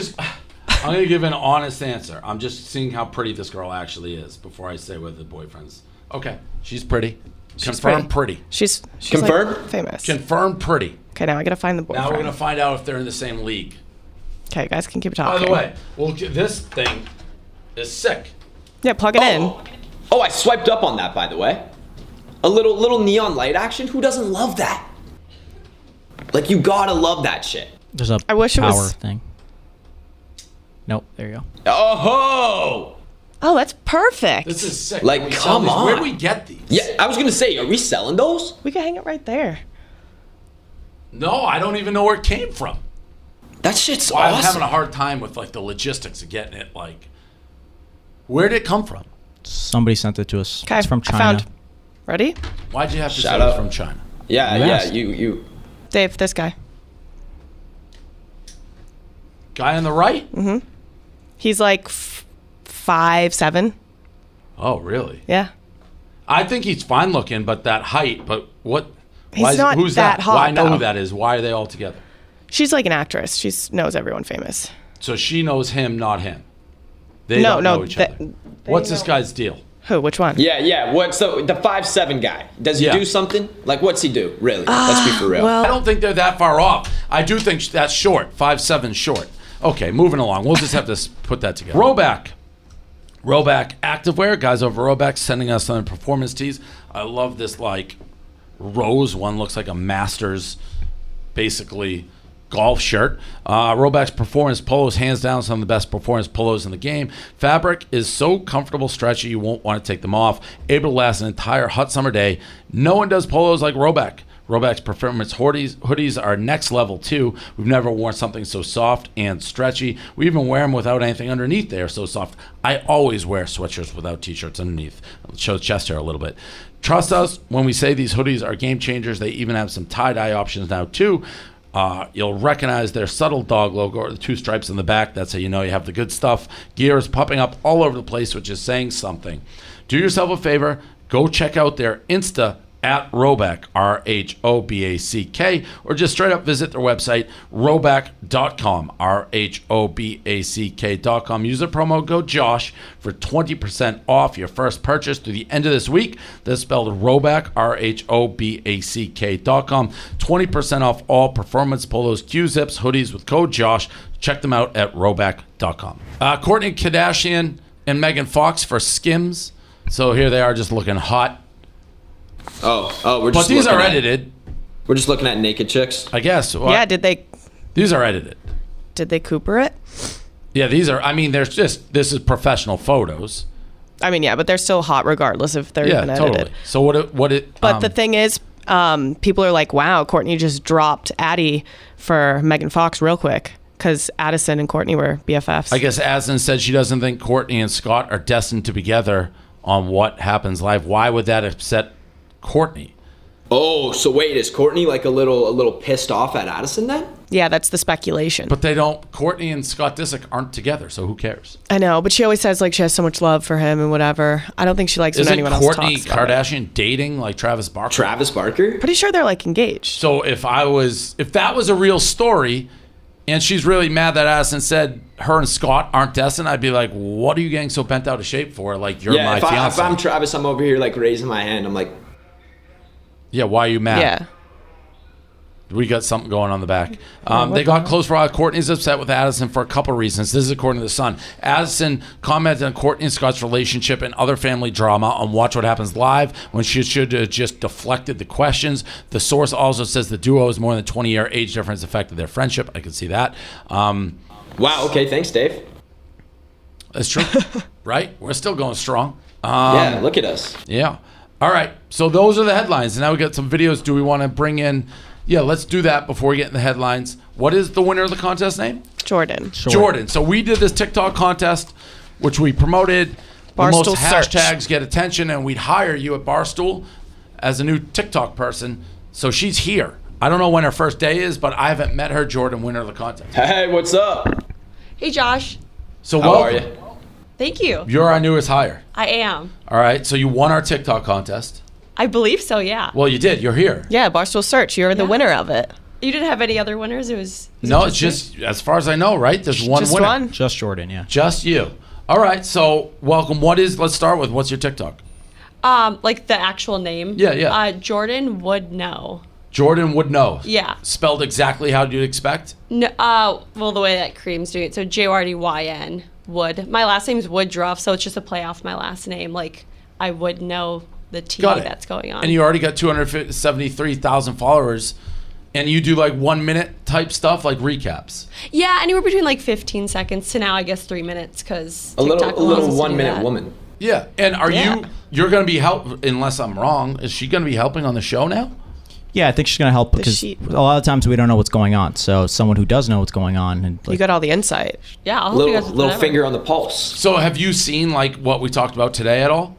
I'm going to give an honest answer. I'm just seeing how pretty this girl actually is before I say whether the boyfriend's. Okay, she's pretty. Confirmed pretty. She's Confirmed? like, famous. Confirmed pretty. Okay, now I gotta find the boyfriend. Now we're going to find out if they're in the same league. Okay, you guys can keep By talking. the way, this thing is sick. Yeah, plug it in. Oh, I swiped up on that, by the way. A little neon light action. Who doesn't love that? Like, you gotta love that shit. There's a I wish it power was- thing. Nope, there you go. Oh, Oh, that's perfect. This is sick. Like, Can we sell come these? on. Where do we get these? yeah. I was gonna say, are we selling those? We can hang it right there. No, I don't even know where it came from. That shit's I'm awesome. having a hard time with like the logistics of getting it. Like, where did it come from? Somebody sent it to us. Okay, It's from I China. found. Ready? Why'd you have to Shout say it was out. from China? Yeah, Yes. you. Dave, this guy. Guy on the right? He's like 5'7". Oh, really? Yeah. I think he's fine looking, but that height. But what? He's not who's that hot, Well, I know though. who that is. Why are they all together? She's like an actress. She knows everyone famous. So she knows him, not him. They No, don't no, know each that- other. What's this guy's deal? Who? Which one? Yeah. What's the 5'7" guy? Does he Yeah. do something? Like, what's he do? Really? Let's be for real. well- I don't think they're that far off. I do think that's short. 5'7" short. Okay, moving along. We'll just have to put that together. Roback Activewear. Guys over Roback sending us some performance tees. I love this like rose one. Looks like a Masters, basically golf shirt. Roback's performance polos, hands down, some of the best performance polos in the game. Fabric is so comfortable, stretchy, you won't want to take them off. Able to last an entire hot summer day. No one does polos like Roback. Roback's performance hoodies are next level too. We've never worn something so soft and stretchy. We even wear them without anything underneath. They are so soft. I always wear sweatshirts without t-shirts underneath. Show chest hair a little bit. Trust us when we say these hoodies are game changers. They even have some tie-dye options now too. You'll recognize their subtle dog logo or the 2 stripes in the back. That's how you know you have the good stuff. Gear is popping up all over the place, which is saying something. Do yourself a favor. Go check out their Insta at Roback, RHOBACK, or just straight up visit their website, roback.com, RHOBACK.com. Use the promo code Josh for 20% off your first purchase through the end of this week. That's spelled Roback, RHOBACK.com. 20% off all performance polos, Q-zips, hoodies with code Josh. Check them out at roback.com. Kourtney Kardashian and Megan Fox for Skims. So here they are just looking hot. We're just. But these are edited. We're just looking at naked chicks. I guess. Well, Yeah, These are edited. did they Cooper it? Yeah, these are. I mean, this is professional photos. I mean, yeah, but they're still hot regardless if they're even edited. Totally. So what it? But the thing is, people are like, wow, Kourtney just dropped Addie for Megan Fox real quick because Addison and Kourtney were BFFs. I guess Addison said she doesn't think Kourtney and Scott are destined to be together on What Happens Live. Why would that upset Kourtney? Oh, so wait, is Kourtney like a little pissed off at Addison then? Yeah, that's the speculation. But they don't. Kourtney and Scott Disick aren't together, so who cares? I know, but she always says like she has so much love for him and whatever. I don't think she likes when Isn't anyone else Kourtney talks about it. Kardashian dating like Travis Barker? Travis Barker? Pretty sure they're like engaged. So if that was a real story, and she's really mad that Addison said her and Scott aren't destined, I'd be like, what are you getting so bent out of shape for? Like, you're my fiance. If I'm Travis, I'm over here like raising my hand. I'm like, yeah, why are you mad? Yeah. We got something going on the back. They got close for a while. Kourtney's upset with Addison for a couple reasons. This is according to The Sun. Addison commented on Kourtney and Scott's relationship and other family drama on Watch What Happens Live when she should have just deflected the questions. The source also says the duo is more than 20-year age difference affected their friendship. I can see that. wow, okay, thanks, Dave. That's true, right? We're still going strong. Yeah, look at us. Yeah. All right. So those are the headlines. And now we got some videos. Do we want to bring in... Yeah, let's do that before we get in the headlines. What is the winner of the contest name? Jordan. Jordan. So we did this TikTok contest, which we promoted. Barstool the most search. hashtags get attention, and we'd hire you at Barstool as a new TikTok person. So she's here. I don't know when her first day is, but I haven't met her. Jordan, winner of the contest. Hey, what's up? Hey, Josh. So How are welcome. you? Thank you. You're our newest hire. I am. All right. So you won our TikTok contest. I believe so, yeah. Well, you did. You're here. Yeah, Barstool Search. You're the winner of it. You didn't have any other winners? Was No, it it's just, as far as I know, right? There's one Just winner. one? Just Jordan, yeah. Just you. All right. So welcome. Let's start with, what's your TikTok? like the actual name? Yeah. Jordan would know. Jordan would know. Yeah. Spelled exactly how you'd expect? No, well, the way that Kareem's doing it. So Jordyn Wood. My last name's Woodruff, so it's just a play off my last name. Like, I would know the T Got it. that's going on. And you already got 273,000 followers. And you do like 1 minute type stuff, like recaps. Yeah, anywhere between like 15 seconds to now, I guess 3 minutes, because A little 1 minute woman. Yeah. And you're going to be unless I'm wrong, is she going to be helping on the show now? Yeah, I think she's going to help because a lot of times we don't know what's going on. So someone who does know what's going on. And You got all the insight. Yeah, I'll help you guys with Little whatever. finger on the pulse. So have you seen like what we talked about today at all?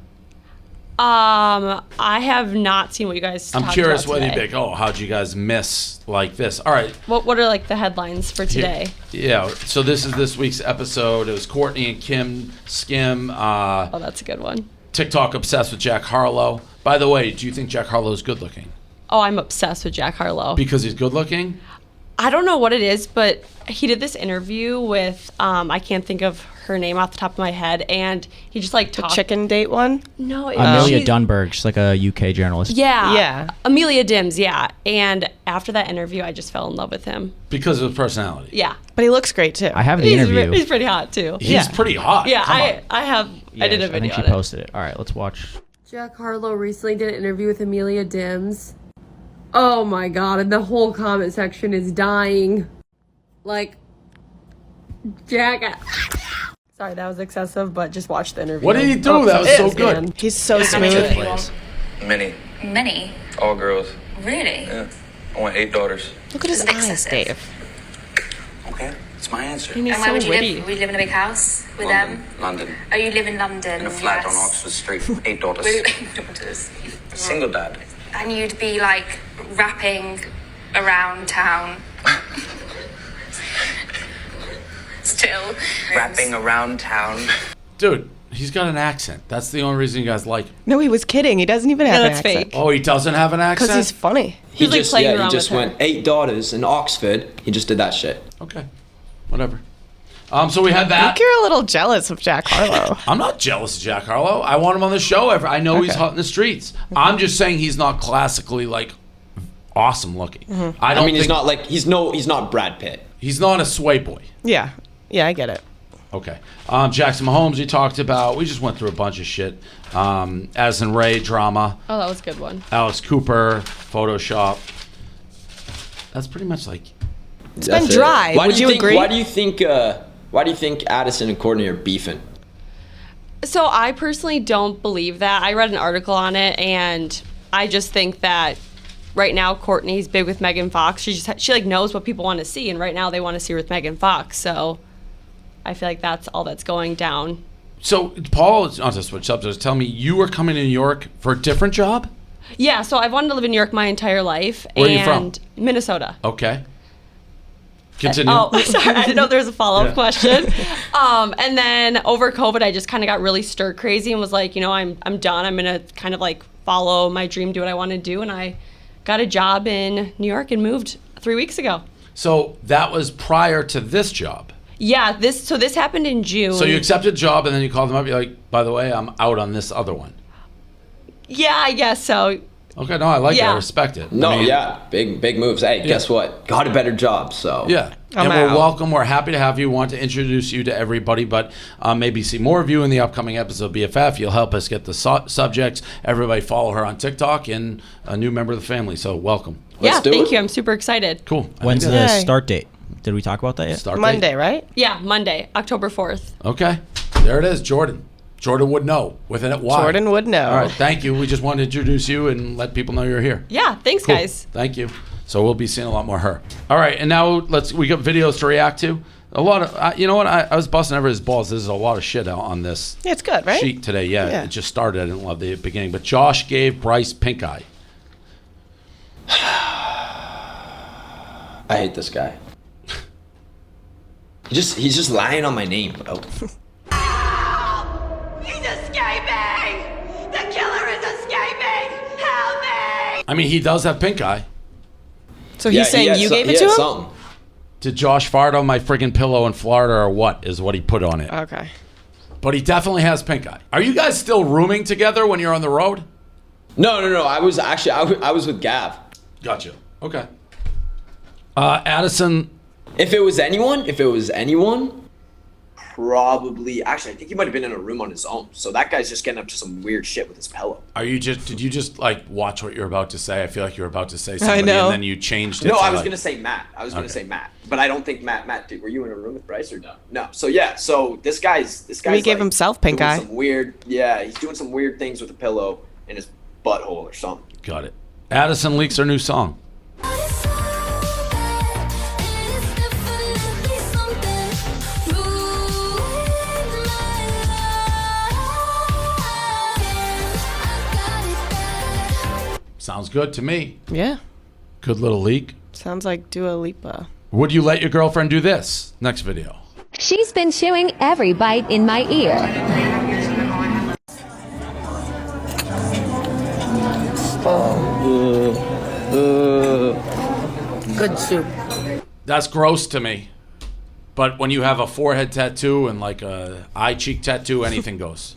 I have not seen what you guys I'm talked curious about whether you'd today. be like, oh, how'd you guys miss like this? All right. What are like the headlines for today? Yeah. So this is this week's episode. It was Kourtney and Kim Skim. Oh, that's a good one. TikTok obsessed with Jack Harlow. By the way, do you think Jack Harlow is good looking? Oh, I'm obsessed with Jack Harlow. Because he's good looking? I don't know what it is, but he did this interview with I can't think of her name off the top of my head, and he just like The talked. chicken date one? No, Amelia she- Dunberg, she's like a UK journalist. Yeah, Yeah. Amelia Dims, yeah. And after that interview, I just fell in love with him. Because of his personality. Yeah, But he looks great too. I have the interview. He's pretty hot too. He's pretty hot. Yeah, Come on. I did a I video think she on it. posted it. All right, let's watch. Jack Harlow recently did an interview with Amelia Dims. Oh my god, and the whole comment section is dying. Like, Jack. Sorry, that was excessive, but just watch the interview. What did he do? That was so good. He's so smooth. Many. All girls. Really? Yeah. I want 8 daughters. Look at his eyes, Dave. Okay, it's my answer. And he's And where so would you witty. live? Would you live in a big house with London. them? London. Oh, you live in London. In a flat yes. on Oxford Street. 8 daughters. With 8 daughters. Single dad. And you'd be like rapping around town. Still. Rapping around town. Dude, he's got an accent. That's the only reason you guys like him. No, he was kidding. He doesn't even have an that's accent. fake. Oh, he doesn't have an accent? Because he's funny. He He's, like, just playing yeah, he around just with her. went 8 daughters in Oxford. He just did that shit. Okay. Whatever. So we had I that. think you're a little jealous of Jack Harlow. I'm not jealous of Jack Harlow. I want him on the show. I know he's hot in the streets. I'm just saying he's not classically like awesome looking. I don't I mean, he's think- not like he's not Brad Pitt. He's not a sway boy. Yeah. Yeah, I get it. Okay. Jackson Mahomes, we talked about. We just went through a bunch of shit. Addison Rae drama. Oh, that was a good one. Alex Cooper, Photoshop. That's pretty much like. It's been dry. Why Would do you you think, agree? Why do you think Addison and Courtney are beefing? So I personally don't believe that. I read an article on it, and I just think that right now Courtney's big with Megan Fox. She like knows what people want to see, and right now they want to see her with Megan Fox. So I feel like that's all that's going down. So Paul, not to switch subjects, tell me you were coming to New York for a different job? Yeah, so I've wanted to live in New York my entire life. Where are you from? Minnesota. Okay. Continue. Oh, sorry. I didn't know there was a follow-up Yeah. question. And then over COVID, I just kind of got really stir crazy and was like, I'm done. I'm gonna kind of like follow my dream, do what I want to do, and I got a job in New York and moved 3 weeks ago. So that was prior to this job. Yeah, this happened in June. So you accepted a job and then you called them up. You're like, by the way, I'm out on this other one. Yeah, I guess so. Okay, no, I like it. I Yeah. respect it. No, I mean, yeah, big moves. Hey, guess what? Got a better job, so Yeah. I'm and we're out. welcome. We're happy to have you. Want to introduce you to everybody, but maybe see more of you in the upcoming episode of BFF. You'll help us get the subjects. Everybody follow her on TikTok and a new member of the family. So welcome. Yeah, do thank it. you. I'm super excited. Cool. I When's think the that's- Yay. start date? Did we talk about that yet? Start date? Monday, right? Yeah, Monday, October 4th. Okay. There it is, Jordan. Jordan would know. Within it, why? Jordan would know. All right, thank you. We just wanted to introduce you and let people know you're here. Yeah, thanks, Cool. guys. Thank you. So we'll be seeing a lot more her. All right, and now we got videos to react to. A lot of, you know what? I was busting over his balls. There's a lot of shit out on this Yeah, it's good, right? sheet today. Yeah, Yeah. it just started. I didn't love the beginning, but Josh gave Bryce pink eye. I hate this guy. He's just lying on my name, bro. He's escaping! The killer is escaping! Help me! I mean, he does have pink eye. So he's saying you gave it to him? Something. Did Josh fart on my friggin' pillow in Florida or what is what he put on it. Okay. But he definitely has pink eye. Are you guys still rooming together when you're on the road? No. I was actually I was with Gav. Gotcha. Okay. Addison. If it was anyone, probably. Actually, I think he might have been in a room on his own. So that guy's just getting up to some weird shit with his pillow. Did you just like watch what you're about to say? I feel like you were about to say somebody know. and then you changed it. No, to I was like- gonna say Matt. Okay. Say Matt, but I don't think Matt. Were you in a room with Bryce or no? No. So yeah. So this guy's. He gave like, himself pink doing eye. Some weird. Yeah, he's doing some weird things with a pillow in his butthole or something. Got it. Addison leaks her new song. Sounds good to me. Yeah. Good little leak. Sounds like Dua Lipa. Would you let your girlfriend do this? Next video. She's been chewing every bite in my ear. Good soup. That's gross to me. But when you have a forehead tattoo and like a eye cheek tattoo, anything goes.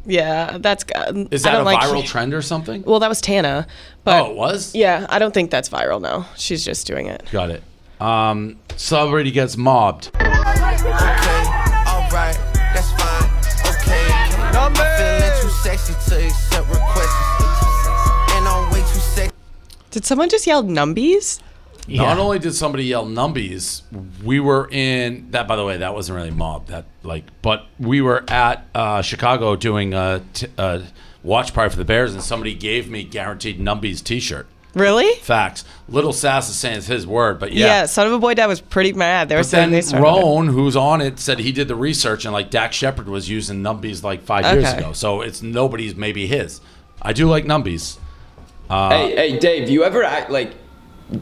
Yeah, that's. Is I that don't a like viral trend or something? Well, that was Tana. But Oh, it was? Yeah, I don't think that's viral. No, she's just doing it. Got it. Celebrity gets mobbed. Alright, that's fine. Okay. I'm feeling too sexy to accept requests. And I'm way too sexy. Did someone just yell numbies? Not only did somebody yell numbies, we were in that. By the way, that wasn't really mob. But we were at Chicago doing a watch party for the Bears, and somebody gave me guaranteed numbies T-shirt. Really? Facts. Little Sass is saying it's his word, but yeah. Yeah, Son of a Boy Dad was pretty mad. They were But saying then they started Roan, who's on it, said he did the research, and like Dak Shepard was using Numbies like 5 years Okay. ago. So it's nobody's, maybe his. I do like Numbies. Hey, Dave, you ever act like?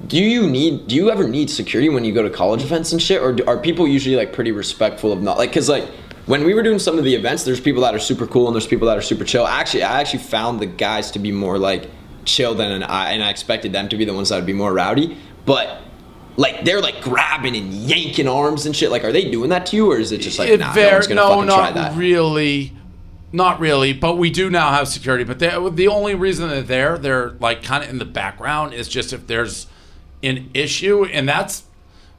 Do you ever need security when you go to college events and shit, or are people usually like pretty respectful of not like? Cause like when we were doing some of the events, there's people that are super cool and there's people that are super chill. I actually found the guys to be more like chill than I expected them to be the ones that would be more rowdy. But like they're like grabbing and yanking arms and shit. Like, are they doing that to you, or is it just like nah, no one's gonna fucking try that? Not really, but we do now have security. But the only reason they're like kind of in the background is just if there's an issue, and that's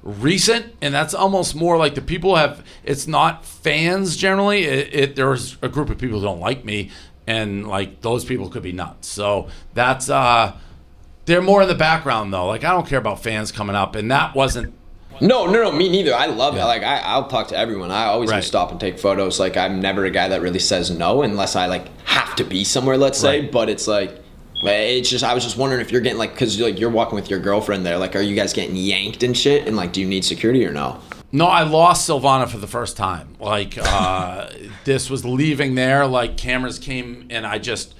recent, and that's almost more like the people have. It's not fans generally. There's a group of people who don't like me, and like those people could be nuts. So that's they're more in the background though. Like I don't care about fans coming up, and that wasn't. No, me neither. I love it. Like I'll talk to everyone. I always will stop and take photos. Like I'm never a guy that really says no unless I like have to be somewhere. Let's say, but it's like, it's just I was just wondering if you're getting like, because like you're walking with your girlfriend there. Like, are you guys getting yanked and shit? And like, do you need security or no? No, I lost Silvana for the first time. Like this was leaving there. Like cameras came and I just.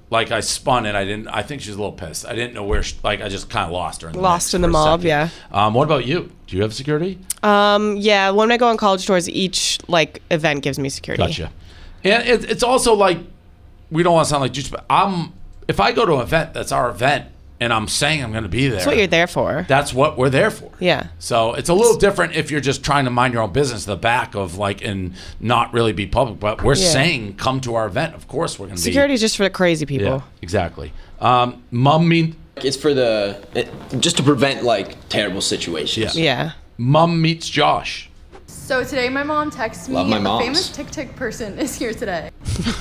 Like I spun and I think she's a little pissed. I didn't know where. I just kind of lost her. Lost in the mob, yeah. What about you? Do you have security? Yeah. When I go on college tours, each like event gives me security. Gotcha. And it's also like we don't want to sound like juice, but if I go to an event, that's our event, and I'm saying I'm going to be there. That's what you're there for. That's what we're there for. Yeah. So it's a little different if you're just trying to mind your own business, the back of like, and not really be public. But we're saying, come to our event. Of course, we're going to be. Security is just for the crazy people. Yeah, exactly. Mom it's for just to prevent like terrible situations. Yeah. Mom meets Josh. So today my mom texted me, Love my a moms. famous TikTok person is here today.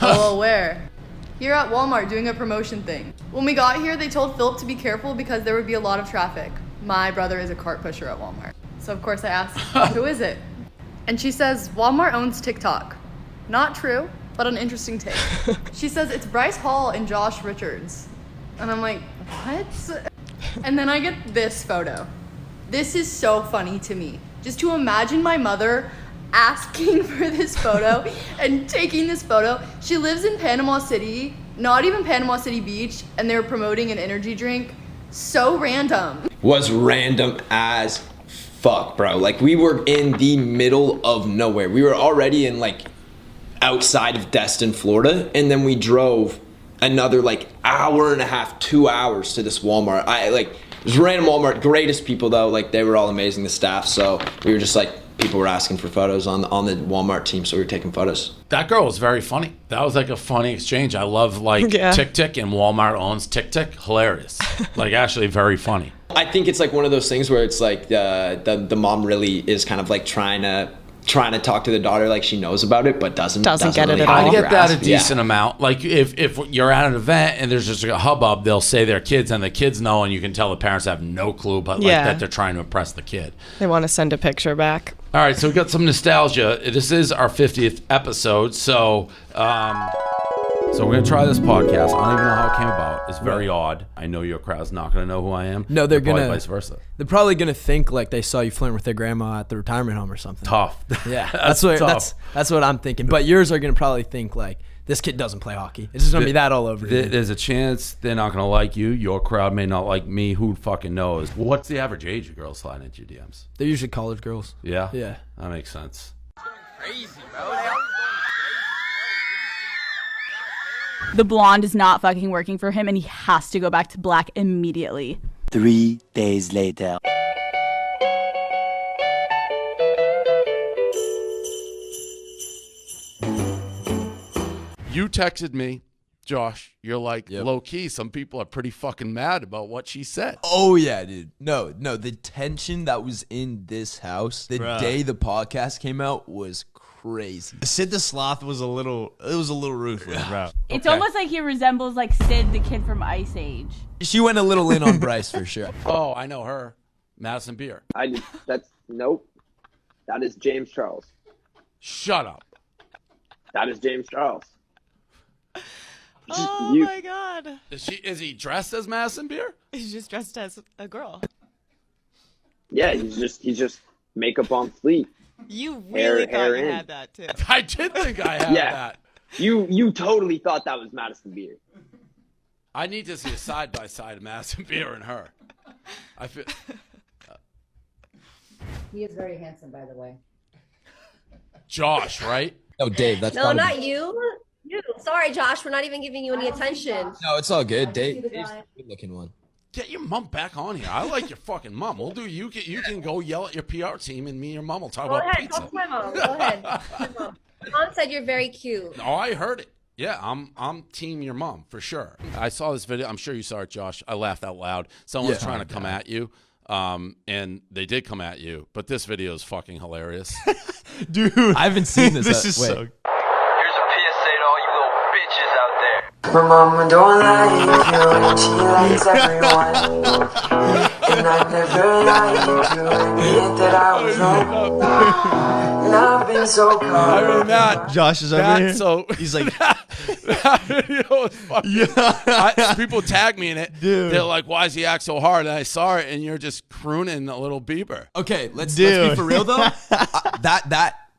Oh, where? Here at Walmart doing a promotion thing. When we got here, they told Philip to be careful because there would be a lot of traffic. My brother is a cart pusher at Walmart. So of course I asked, who is it? And she says, Walmart owns TikTok. Not true, but an interesting take. She says, it's Bryce Hall and Josh Richards. And I'm like, what? And then I get this photo. This is so funny to me. Just to imagine my mother asking for this photo and taking this photo. She lives in Panama City, not even Panama City Beach, and they're promoting an energy drink. So random. Was random as fuck, bro. Like we were in the middle of nowhere. We were already in like outside of Destin, Florida, and then we drove another like hour and a half, 2 hours to this Walmart. It was a random Walmart. Greatest people though. Like they were all amazing, the staff. So we were just like, people were asking for photos on the Walmart team, so we were taking photos. That girl was very funny. That was like a funny exchange. I love like TikTok, and Walmart owns TikTok. Hilarious. Like actually very funny. I think it's like one of those things where it's like the mom really is kind of like trying to talk to the daughter like she knows about it, but doesn't get really it at all. I get that a Yeah. decent amount. Like if you're at an event and there's just a hubbub, they'll say their kids, and the kids know, and you can tell the parents have no clue, but like that they're trying to impress the kid. They want to send a picture back. All right, so we got some nostalgia. This is our 50th episode, so we're gonna try this podcast. I don't even know how it came about. It's very odd. I know your crowd's not gonna know who I am. No, they're Probably gonna vice versa. They're probably gonna think like they saw you flirting with their grandma at the retirement home or something. Tough. Yeah, That's what I'm thinking. But yours are gonna probably think like this kid doesn't play hockey. It's just gonna be that all over. There's a chance they're not gonna like you. Your crowd may not like me. Who fucking knows? What's the average age of girls sliding into your DMs? They're usually college girls. Yeah. Yeah. That makes sense. Crazy, bro. The blonde is not fucking working for him, and he has to go back to black immediately. 3 days later. You texted me, Josh. You're like, low key, some people are pretty fucking mad about what she said. Oh yeah, dude. No, the tension that was in this house the day the podcast came out was crazy. Sid the Sloth was a little ruthless, bro. It's almost like he resembles like Sid, the kid from Ice Age. She went a little in on Bryce for sure. Oh, I know her. Madison Beer. Nope. That is James Charles. Shut up. That is James Charles. Oh my God. Is he dressed as Madison Beer? He's just dressed as a girl. Yeah, he's just makeup on fleek. You really hair thought you in. had that too. I did think I had that. You totally thought that was Madison Beer. I need to see a side by side of Madison Beer and her. I feel. He is very handsome, by the way. Josh, right? No, Dave. That's No, gotta not be- you. You. Sorry, Josh. We're not even giving you any attention. No, it's all good. Dave's the the guy. good-looking one. Get your mom back on here. I like your fucking mom. We'll do. You can go yell at your PR team, and me and your mom will talk Go about ahead. pizza. Talk to my mom. Go ahead. Talk to my mom. Mom said you're very cute. Oh, I heard it. Yeah, I'm team your mom for sure. I saw this video. I'm sure you saw it, Josh. I laughed out loud. Someone was trying to come at you, and they did come at you. But this video is fucking hilarious. Dude, I haven't seen this. This is Wait. so. Here's a PSA to all you little bitches out there. My mama don't like you and she likes everyone. And I never lied to admit that I was wrong. And I've been so I cold. mean that Josh is over that, here. So He's like, that video is fucking, people tag me in it. Dude. They're like, "Why does he act so hard?" And I saw it, and you're just crooning a little Bieber. Okay, let's Dude. be for real though.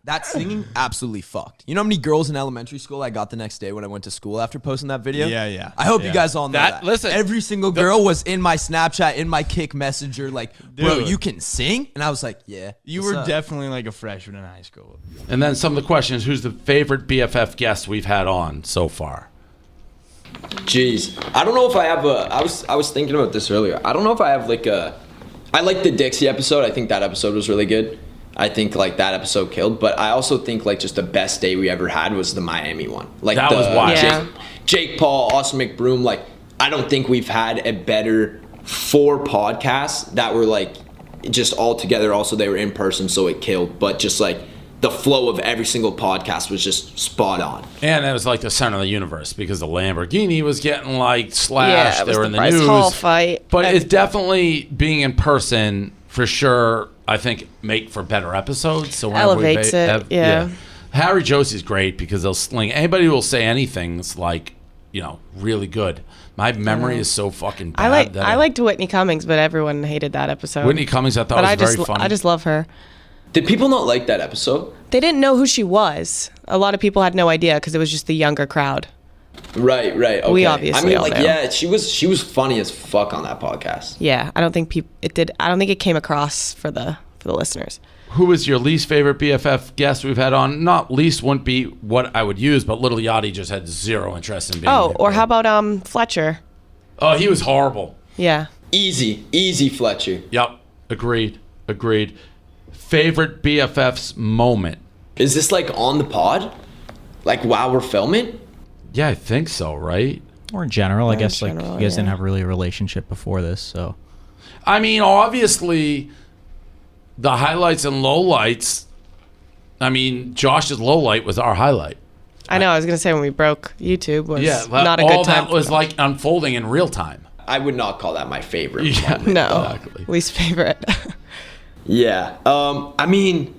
That singing absolutely fucked. You know how many girls in elementary school I got the next day when I went to school after posting that video? Yeah. I hope Yeah. you guys all know that. Listen, every single girl was in my Snapchat, in my Kick Messenger, like, bro, Dude. you can sing? And I was like, yeah. you what's were up? definitely like a freshman in high school. And then some of the questions: who's the favorite BFF guest we've had on so far? Jeez, I don't know if I have a. I was thinking about this earlier. I don't know if I have like a. I like the Dixie episode. I think that episode was really good. I think like that episode killed. But I also think like just the best day we ever had was the Miami one. Like That was wild. Yeah. Jake Paul, Austin McBroom. Like I don't think we've had a better 4 podcasts that were like just all together. Also, they were in person, so it killed. But just like the flow of every single podcast was just spot on. And it was like the center of the universe because the Lamborghini was getting like slashed. Yeah, it they was were the in the Bryce news. Hall fight. But it's definitely being in person for sure. I think make for better episodes. So whenever we Elevates it, yeah. Harry Josie's great because they'll sling anybody who will say anything's like, really good. My memory is so fucking bad. I liked Whitney Cummings, but everyone hated that episode. Whitney Cummings. I thought But was very funny. I just love her. Did people not like that episode? They didn't know who she was. A lot of people had no idea because it was just the younger crowd. Right. Okay. We obviously I mean, all like, know. yeah, she was funny as fuck on that podcast. Yeah, I don't think it came across for the listeners. Who is your least favorite BFF guest we've had on? Not least wouldn't be what I would use, but Little Yachty just had zero interest in being. Oh, or how about Fletcher? Oh, he was horrible. Yeah. Easy Fletcher. Yep. Agreed. Favorite BFFs moment? Is this like on the pod? Like while we're filming? Yeah, I think so, right? Or in general, I in guess general, like you guys didn't yeah. have really a relationship before this, so. I mean, obviously, the highlights and lowlights. I mean, Josh's lowlight was our highlight. I know. I was gonna say when we broke YouTube was not a all good time. that was like unfolding in real time. I would not call that my favorite. Yeah, moment. No, exactly. least favorite. Yeah. I mean,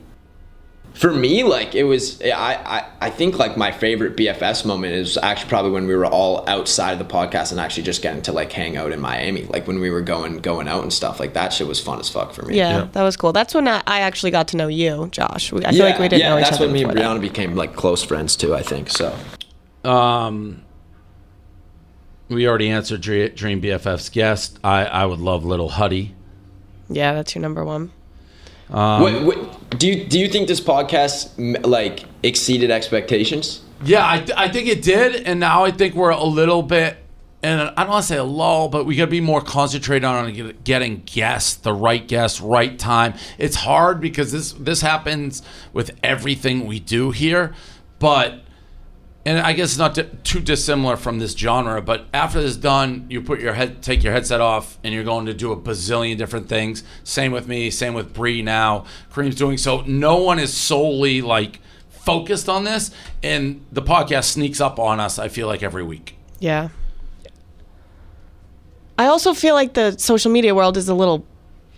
for me, like it was. I think like my favorite BFS moment is actually probably when we were all outside of the podcast and actually just getting to like hang out in Miami. Like when we were going out and stuff. Like that shit was fun as fuck for me. Yeah, that was cool. That's when I actually got to know you, Josh. I feel like we didn't know each other. That's when me and before that. Brianna became like close friends too. I think so. We already answered Dream BFF's guest. I would love Little Huddy. Yeah, that's your number one. Do you think this podcast like exceeded expectations? Yeah, I think it did, and now I think we're a little bit, and I don't want to say a lull, but we got to be more concentrated on getting guests, the right guests, right time. It's hard because this happens with everything we do here, but. And I guess it's not too dissimilar from this genre, but after this is done, you take your headset off, and you're going to do a bazillion different things. Same with me, same with Bree now. Kareem's doing so. No one is solely like focused on this, and the podcast sneaks up on us, I feel like, every week. Yeah. I also feel like the social media world is a little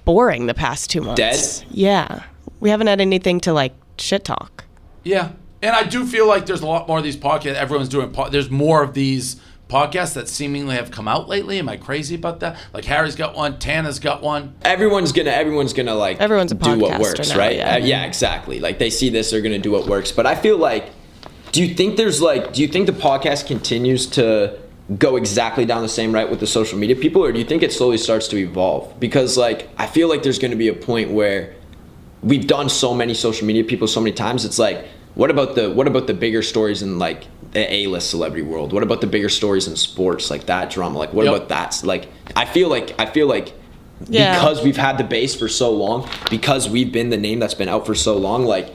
boring the past 2 months. Dead? Yeah. We haven't had anything to like shit talk. Yeah. And I do feel like there's a lot more of these podcasts. Everyone's doing there's more of these podcasts that seemingly have come out lately? Am I crazy about that? Like Harry's got one, Tana's got one. Everyone's gonna like Everyone's a do what podcaster works, now, right? yeah. Yeah, exactly. Like they see this, they're gonna do what works. But I feel like, do you think the podcast continues to go exactly down the same route with the social media people, or do you think it slowly starts to evolve? Because like I feel like there's gonna be a point where we've done so many social media people so many times. It's like, what about the bigger stories in like the A-list celebrity world? What about the bigger stories in sports, like that drama? Like what about that? Like I feel like because we've had the base for so long, because we've been the name that's been out for so long, like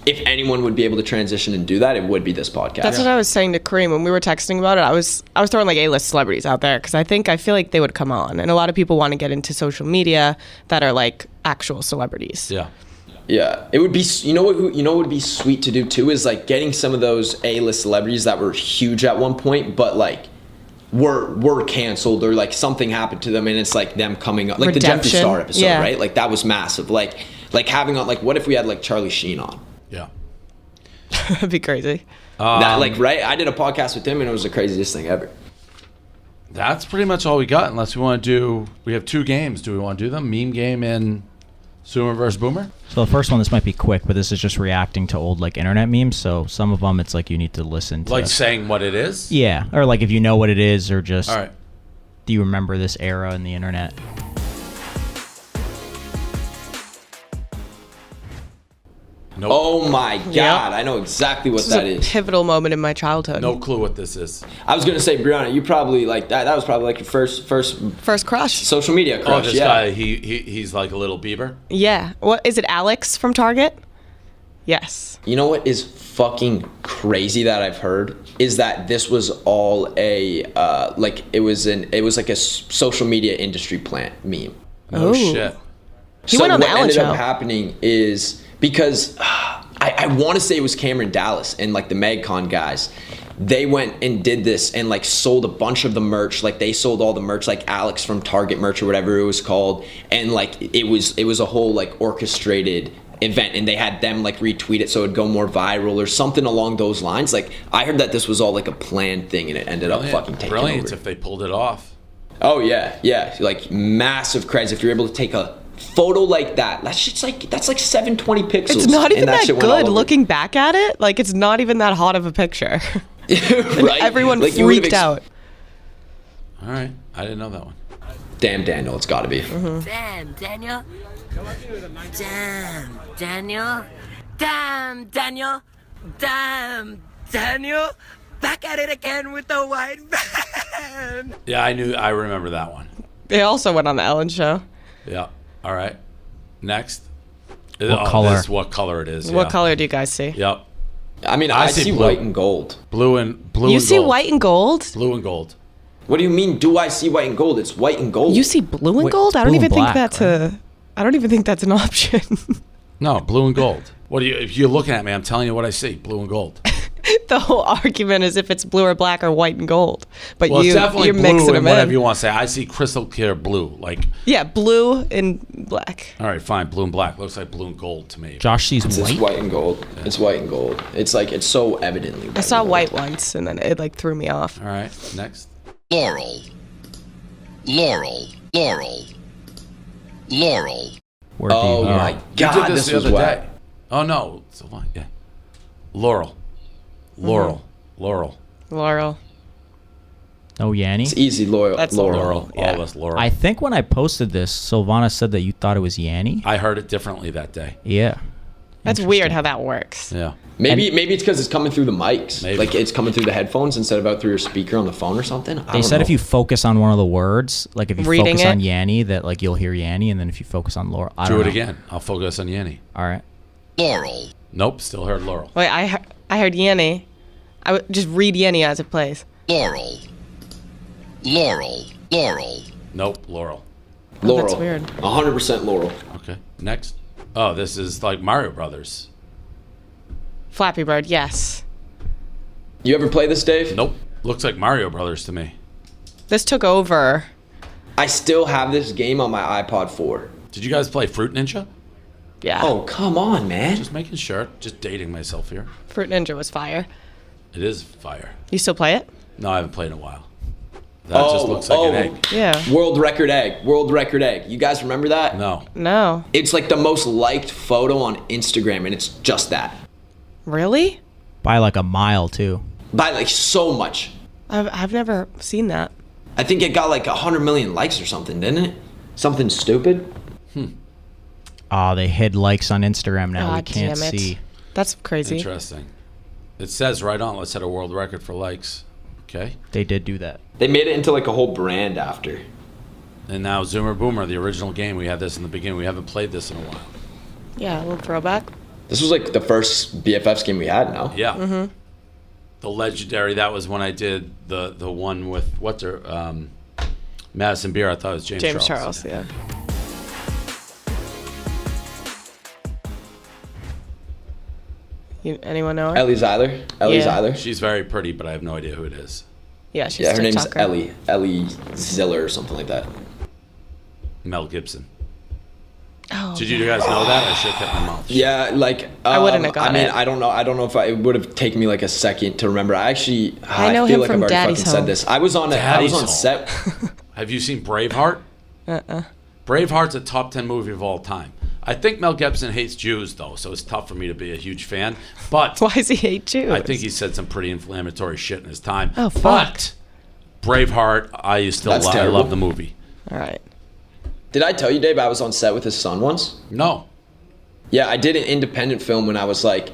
if anyone would be able to transition and do that, it would be this podcast. That's what I was saying to Kareem when we were texting about it. I was throwing like A-list celebrities out there because I feel like they would come on, and a lot of people want to get into social media that are like actual celebrities. Yeah. Yeah, it would be. You know what would be sweet to do too is like getting some of those A-list celebrities that were huge at one point, but like were canceled or like something happened to them, and it's like them coming up, like Redemption. the Jeffree Star episode, Yeah. right? Like that was massive. Like having on, like, what if we had like Charlie Sheen on? Yeah. That'd be crazy. That, like, right? I did a podcast with him, and it was the craziest thing ever. That's pretty much all we got, unless we want to do. We have 2 games. Do we want to do them? Meme game and Zoomer versus Boomer? So the first one, this might be quick, but this is just reacting to old like internet memes. So some of them, it's like you need to listen to. Like saying what it is? Yeah, or like if you know what it is, or just. All right. Do you remember this era in the internet? Nope. Oh my God, Yeah. I know exactly what This that is a is. pivotal moment in my childhood. No clue what this is. I was gonna say, Brianna, you probably like that. That was probably like your first crush. social media Oh, crush. this Yeah. guy, he's like a little beaver. Yeah. What is it? Alex from Target? Yes. You know what is fucking crazy that I've heard is that this was all a it was like a social media industry plant meme. Oh shit. He went on the what Ellen ended Show. up happening is because I want to say it was Cameron Dallas and like the MegCon guys. They went and did this and like sold a bunch of the merch. Like they sold all the merch, like Alex from Target merch or whatever it was called. And like it was a whole like orchestrated event, and they had them like retweet it so it'd go more viral or something along those lines. Like I heard that this was all like a planned thing, and it ended up fucking taking Brilliant over. if they pulled it off. Oh yeah, like massive creds if you're able to take a photo like that. That's like 720 pixels. It's not even and that shit went all good. over. Looking back at it, like it's not even that hot of a picture. And Right? everyone Like, you would've freaked out. All right, I didn't know that one. Damn, Daniel, it's got to be. Damn, Daniel. Damn, Daniel. Damn, Daniel. Damn, Daniel. Back at it again with the white man. Yeah, I remember that one. They also went on the Ellen Show. Yeah. All right. Next. What color? This is what color it is. What yeah. color do you guys see? Yep. I mean, I see blue. white and gold. Blue and You and see gold. white and gold? Blue and gold. What do you mean? Do I see white and gold? It's white and gold. You see blue and Wait, gold? I don't blue even and think black, that's I don't even think that's an option. No, blue and gold. What do you? If you're looking at me, I'm telling you what I see. Blue and gold. The whole argument is if it's blue or black or white and gold. But Well, it's definitely you're blue mixing and them whatever in. you want to say. I see crystal clear blue. Like, Yeah, blue and black. all right, fine. Blue and black looks like blue and gold to me. Josh sees It's white. white and gold. It's white and gold. It's like it's so evidently. I saw white once and then it like threw me off. All right, next. Laurel. Laurel. Laurel. Laurel. Where do Oh you hear? my You God, did this the was other wet. day. Oh no, it's a line. Yeah. Laurel. Laurel. Laurel. Laurel. Oh, Yanni? It's easy, Laurel. That's Laurel. Laurel. Yeah. All this Laurel. I think when I posted this, Sylvana said that you thought it was Yanni. I heard it differently that day. Yeah. That's weird how that works. Yeah. Maybe it's because it's coming through the mics. Maybe. Like it's coming through the headphones instead of out through your speaker on the phone or something. They said if you focus on one of the words, like if you Reading focus it? on Yanni, that like you'll hear Yanni, and then if you focus on Laurel, I Do don't it know. again. I'll focus on Yanni. All right. Laurel. Nope, still heard Laurel. Wait, I heard Yanni. I would just read Yanni as it plays. Laurel. Laurel. Laurel. Nope, Laurel. Oh, Laurel. that's weird. 100% Laurel. Okay, next. Oh, this is like Mario Brothers. Flappy Bird, yes. You ever play this, Dave? Nope. Looks like Mario Brothers to me. This took over. I still have this game on my iPod 4. Did you guys play Fruit Ninja? Yeah. Oh, come on, man. Just making sure. Just dating myself here. Fruit Ninja was fire. It is fire. You still play it? No, I haven't played in a while. That just looks like an egg. Yeah. World record egg. World record egg. You guys remember that? No. It's like the most liked photo on Instagram, and it's just that. Really? By like a mile too. By like so much. I've never seen that. I think it got like 100 million likes or something, didn't it? Something stupid. Oh, they hid likes on Instagram now. We God can't damn it. see. That's crazy. Interesting. It says right on, let's set a world record for likes. Okay. They did do that. They made it into like a whole brand after. And now Zoomer Boomer, the original game, we had this in the beginning. We haven't played this in a while. Yeah, a little throwback. This was like the first BFFs game we had now. Yeah. Mm-hmm. The legendary, that was when I did the one with, what's her, Madison Beer. I thought it was James Charles. Yeah. Anyone know her? Ellie Zeiler. Zeiler. She's very pretty, but I have no idea who it is. Yeah, she's her name's TikToker. Ellie Ziller or something like that. Mel Gibson. Oh, Did you guys know that? I should have kept my mouth shut. Yeah, like I wouldn't have got I mean, it. I don't know if it would have taken me like a second to remember. I actually, I know feel him like from I've already Daddy's fucking said Home. this. I was on set. Have you seen Braveheart? Braveheart's a top 10 movie of all time. I think Mel Gibson hates Jews, though, so it's tough for me to be a huge fan. But why does he hate Jews? I think he said some pretty inflammatory shit in his time. Oh, fuck. But Braveheart, I still That's I terrible. love the movie. All right. Did I tell you, Dave, I was on set with his son once? No. Yeah, I did an independent film when I was like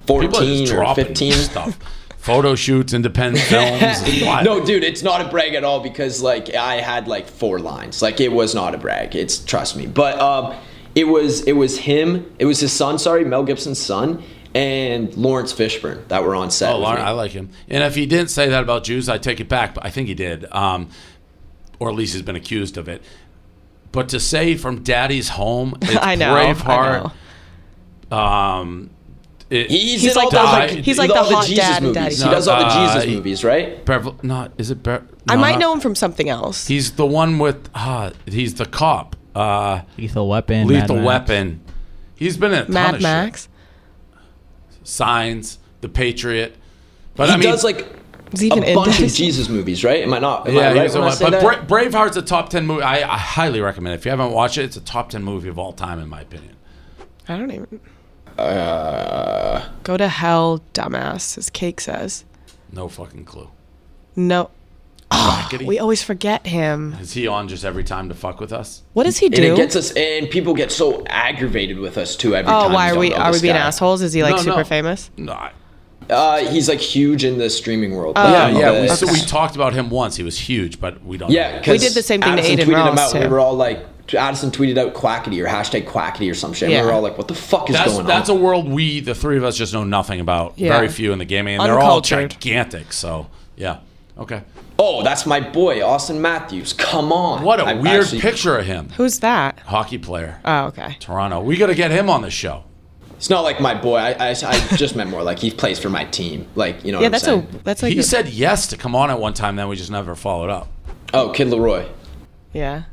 People are 14 just or dropping 15. stuff. Photo shoots, independent films. It's wild. No, dude, it's not a brag at all because like I had like 4 lines. Like it was not a brag. It's trust me. But it was him. It was his son. Sorry, Mel Gibson's son and Lawrence Fishburne that were on set. Oh, with Lauren, me. I like him. And if he didn't say that about Jews, I take it back. But I think he did, or at least he's been accused of it. But to say from Daddy's Home, it's I know. Braveheart. He's He's in like all the- like, he's like all the hot Jesus dad in movies. Daddy's He does all the Jesus he- movies, right? Is it I might know him from something else. He's the one with. He's the cop. Lethal Weapon. Lethal Mad Max. Weapon. He's been in a ton Mad of Max. shit. Signs, The Patriot. But He I mean, does like Is he even a in bunch of Daddy's- Jesus movies, right? Am I not? Am yeah, I right he's when a I one. say But that? Braveheart's a top 10 movie. I highly recommend it. If you haven't watched it, it's a top 10 movie of all time, in my opinion. I don't even. Go to hell, dumbass, as Cake says. No fucking clue. No. Rackety? We always forget him. Is he on just every time to fuck with us? What does he And do? it gets us, and people get so aggravated with us too every time. Oh, why we are don't we know this being guy. assholes? Is he like No, super no. famous? No. He's like huge in the streaming world. Oh, Like, Yeah, okay. so we talked about him once. He was huge, but we don't. Yeah, know. because We did the same thing to Addison Aiden tweeted him Ross, out. We too. were all like, Addison tweeted out Quackity or hashtag Quackity or some shit. Yeah. We were all like, what the fuck is going That's on? a world the three of us, just know nothing about. Yeah. Very few in the gaming, and they're all Uncultured. gigantic. So yeah, okay. Oh, that's my boy, Austin Matthews. Come on. What a I've weird actually- picture of him. Who's that? Hockey player, Oh, okay. Toronto. We got to get him on the show. It's not like my boy. I just meant more like he plays for my team. Like, you know Yeah, what I'm saying? that's like He said yes to come on at one time, then we just never followed up. Oh, Kid Leroy. yeah.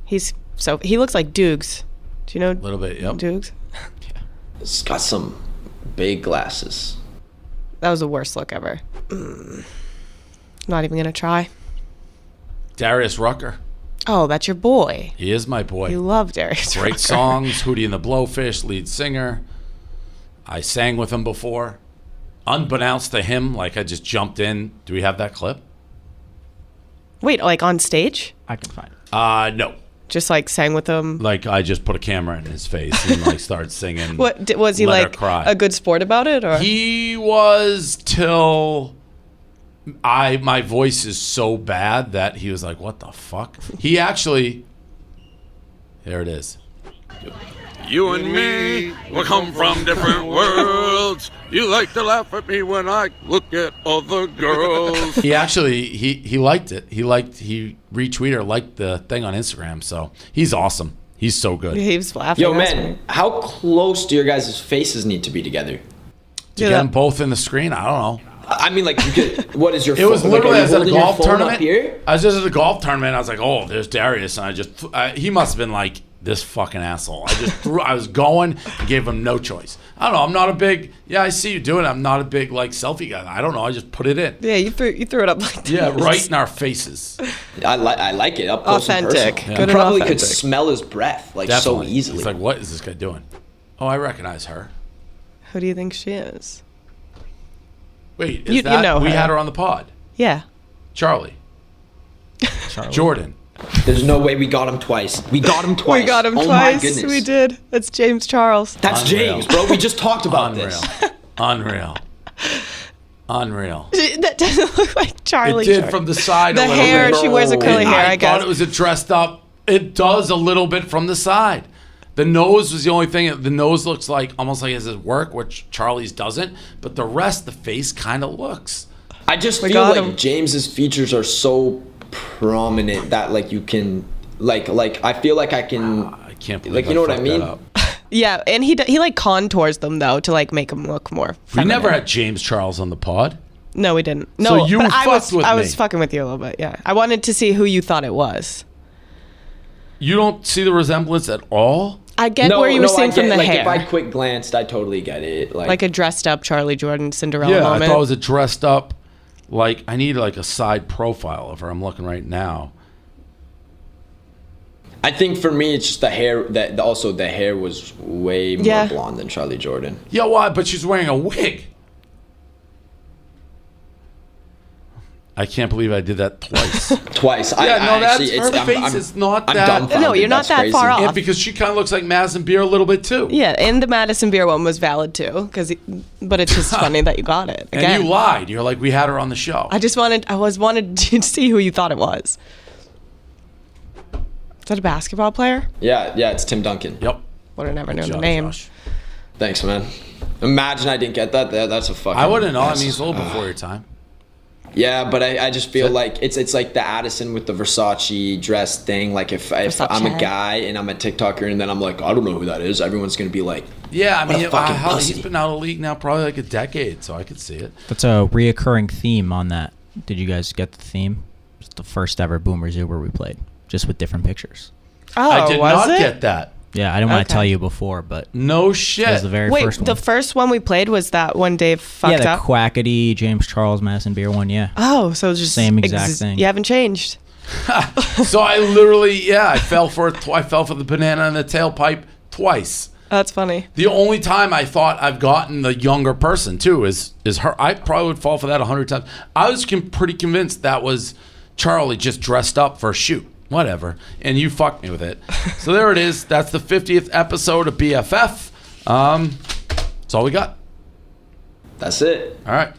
He looks like Dukes. Do you know A little bit, yep. Dukes? He's got some big glasses. That was the worst look ever. Not even gonna try. Darius Rucker. Oh, that's your boy. He is my boy. You love Darius. Great Rucker. songs. Hootie and the Blowfish, lead singer. I sang with him before. Unbeknownst to him, like I just jumped in. Do we have that clip? Wait, like on stage? I can find it. No. Just like sang with him. Like I just put a camera in his face and like started singing. Was he Let Her like Cry. a good sport about it, or He was till my voice is so bad that he was like, "What the fuck?" He actually, there it is. You and me, we come from different worlds. You like to laugh at me when I look at other girls. He actually he liked it. He retweeted or liked the thing on Instagram. So he's awesome. He's so good. he was laughing? Yo, That's man, weird. how close do your guys' faces need to be together? To Yeah, get them both in the screen, I don't know. I mean, like, you could, what is your It was phone? literally like, I was at a holding your golf phone up tournament. here? I was just at a golf tournament. I was like, "Oh, there's Darius," and he must have been like this fucking asshole. I was going and gave him no choice. I don't know. I'm not a big, I see you doing it. I'm not a big like selfie guy. I don't know. I just put it in. Yeah, you threw it up like this. Yeah, right in our faces. I like it up close Authentic. and personal. Good You probably and could authentic. smell his breath like Definitely. so easily. It's like, what is this guy doing? Oh, I recognize her. Who do you think she is? Wait, You know we her. had her on the pod? Yeah. Charlie. Jordan. There's no way we got him twice. We got him twice. We got him oh twice. My goodness. We did. That's James Charles. That's Unreal. James, bro. We just talked about this. Unreal. That doesn't look like Charlie. It did Jordan. from the side The a little hair, bit. she wears a curly hair, I guess. thought it was a dressed up. It does a little bit from the side. The nose was the only thing. The nose looks like almost like it has work, which Charlie's doesn't. But the rest, the face kind of looks. I just We feel got like him. James's features are so prominent that like you can like I feel like I can I can't believe like you know what I fucked that mean. up. Yeah, and he like contours them though to like make them look more. We feminine. never had James Charles on the pod. No, we didn't. So No, you but I fucked with I me. was fucking with you a little bit. Yeah, I wanted to see who you thought it was. You don't see the resemblance at all? I get where you were seeing from the like hair, if I quick glanced, I totally get it. like a dressed up Charlie Jordan Cinderella Yeah, moment. I thought it was a dressed up. Like I need like a side profile of her. I'm looking right now. I think for me, it's just the hair. That also the hair was way more Yeah. blonde than Charlie Jordan. Yeah, why? But she's wearing a wig. I can't believe I did that twice. Twice. Yeah, no, that's actually, her face is not I'm that. dumbfounded. No, you're not That's that crazy. far off. And because she kind of looks like Madison Beer a little bit too. Yeah, and the Madison Beer one was valid too, but it's just funny that you got it. And Again, you lied. You're like, we had her on the show. I wanted to see who you thought it was. Is that a basketball player? Yeah, it's Tim Duncan. Yep. Would have never Good known the job, name. Josh. Thanks, man. Imagine I didn't get that. That's a fucking. I wouldn't know. I mean, it's a little before your time. Yeah, but I just feel like it's like the Addison with the Versace dress thing. Like if I'm a Versace. guy and I'm a TikToker and then I'm like, I don't know who that is. Everyone's gonna be like, Yeah, I what a mean, fucking he's pussy. been out of the league now probably like a decade, so I could see it. That's a reoccurring theme on that. Did you guys get the theme? It's the first ever Boomer Zoo where we played, just with different pictures. Oh, I did was not it? get that. Yeah, I didn't want to Okay. tell you before, but No it shit. was the very Wait, first one. the first one we played was that one Dave yeah, fucked the up. Quackity, James Charles, Madison Beer one, yeah. Oh, so it's just Same exact thing. You haven't changed. So I literally, I fell for it. I fell for the banana in the tailpipe twice. That's funny. The only time I thought I've gotten the younger person too is her. I probably would fall for that 100 times. I was pretty convinced that was Charlie just dressed up for a shoot. Whatever. And you fucked me with it. So there it is. That's the 50th episode of BFF. That's all we got. that's it. All right.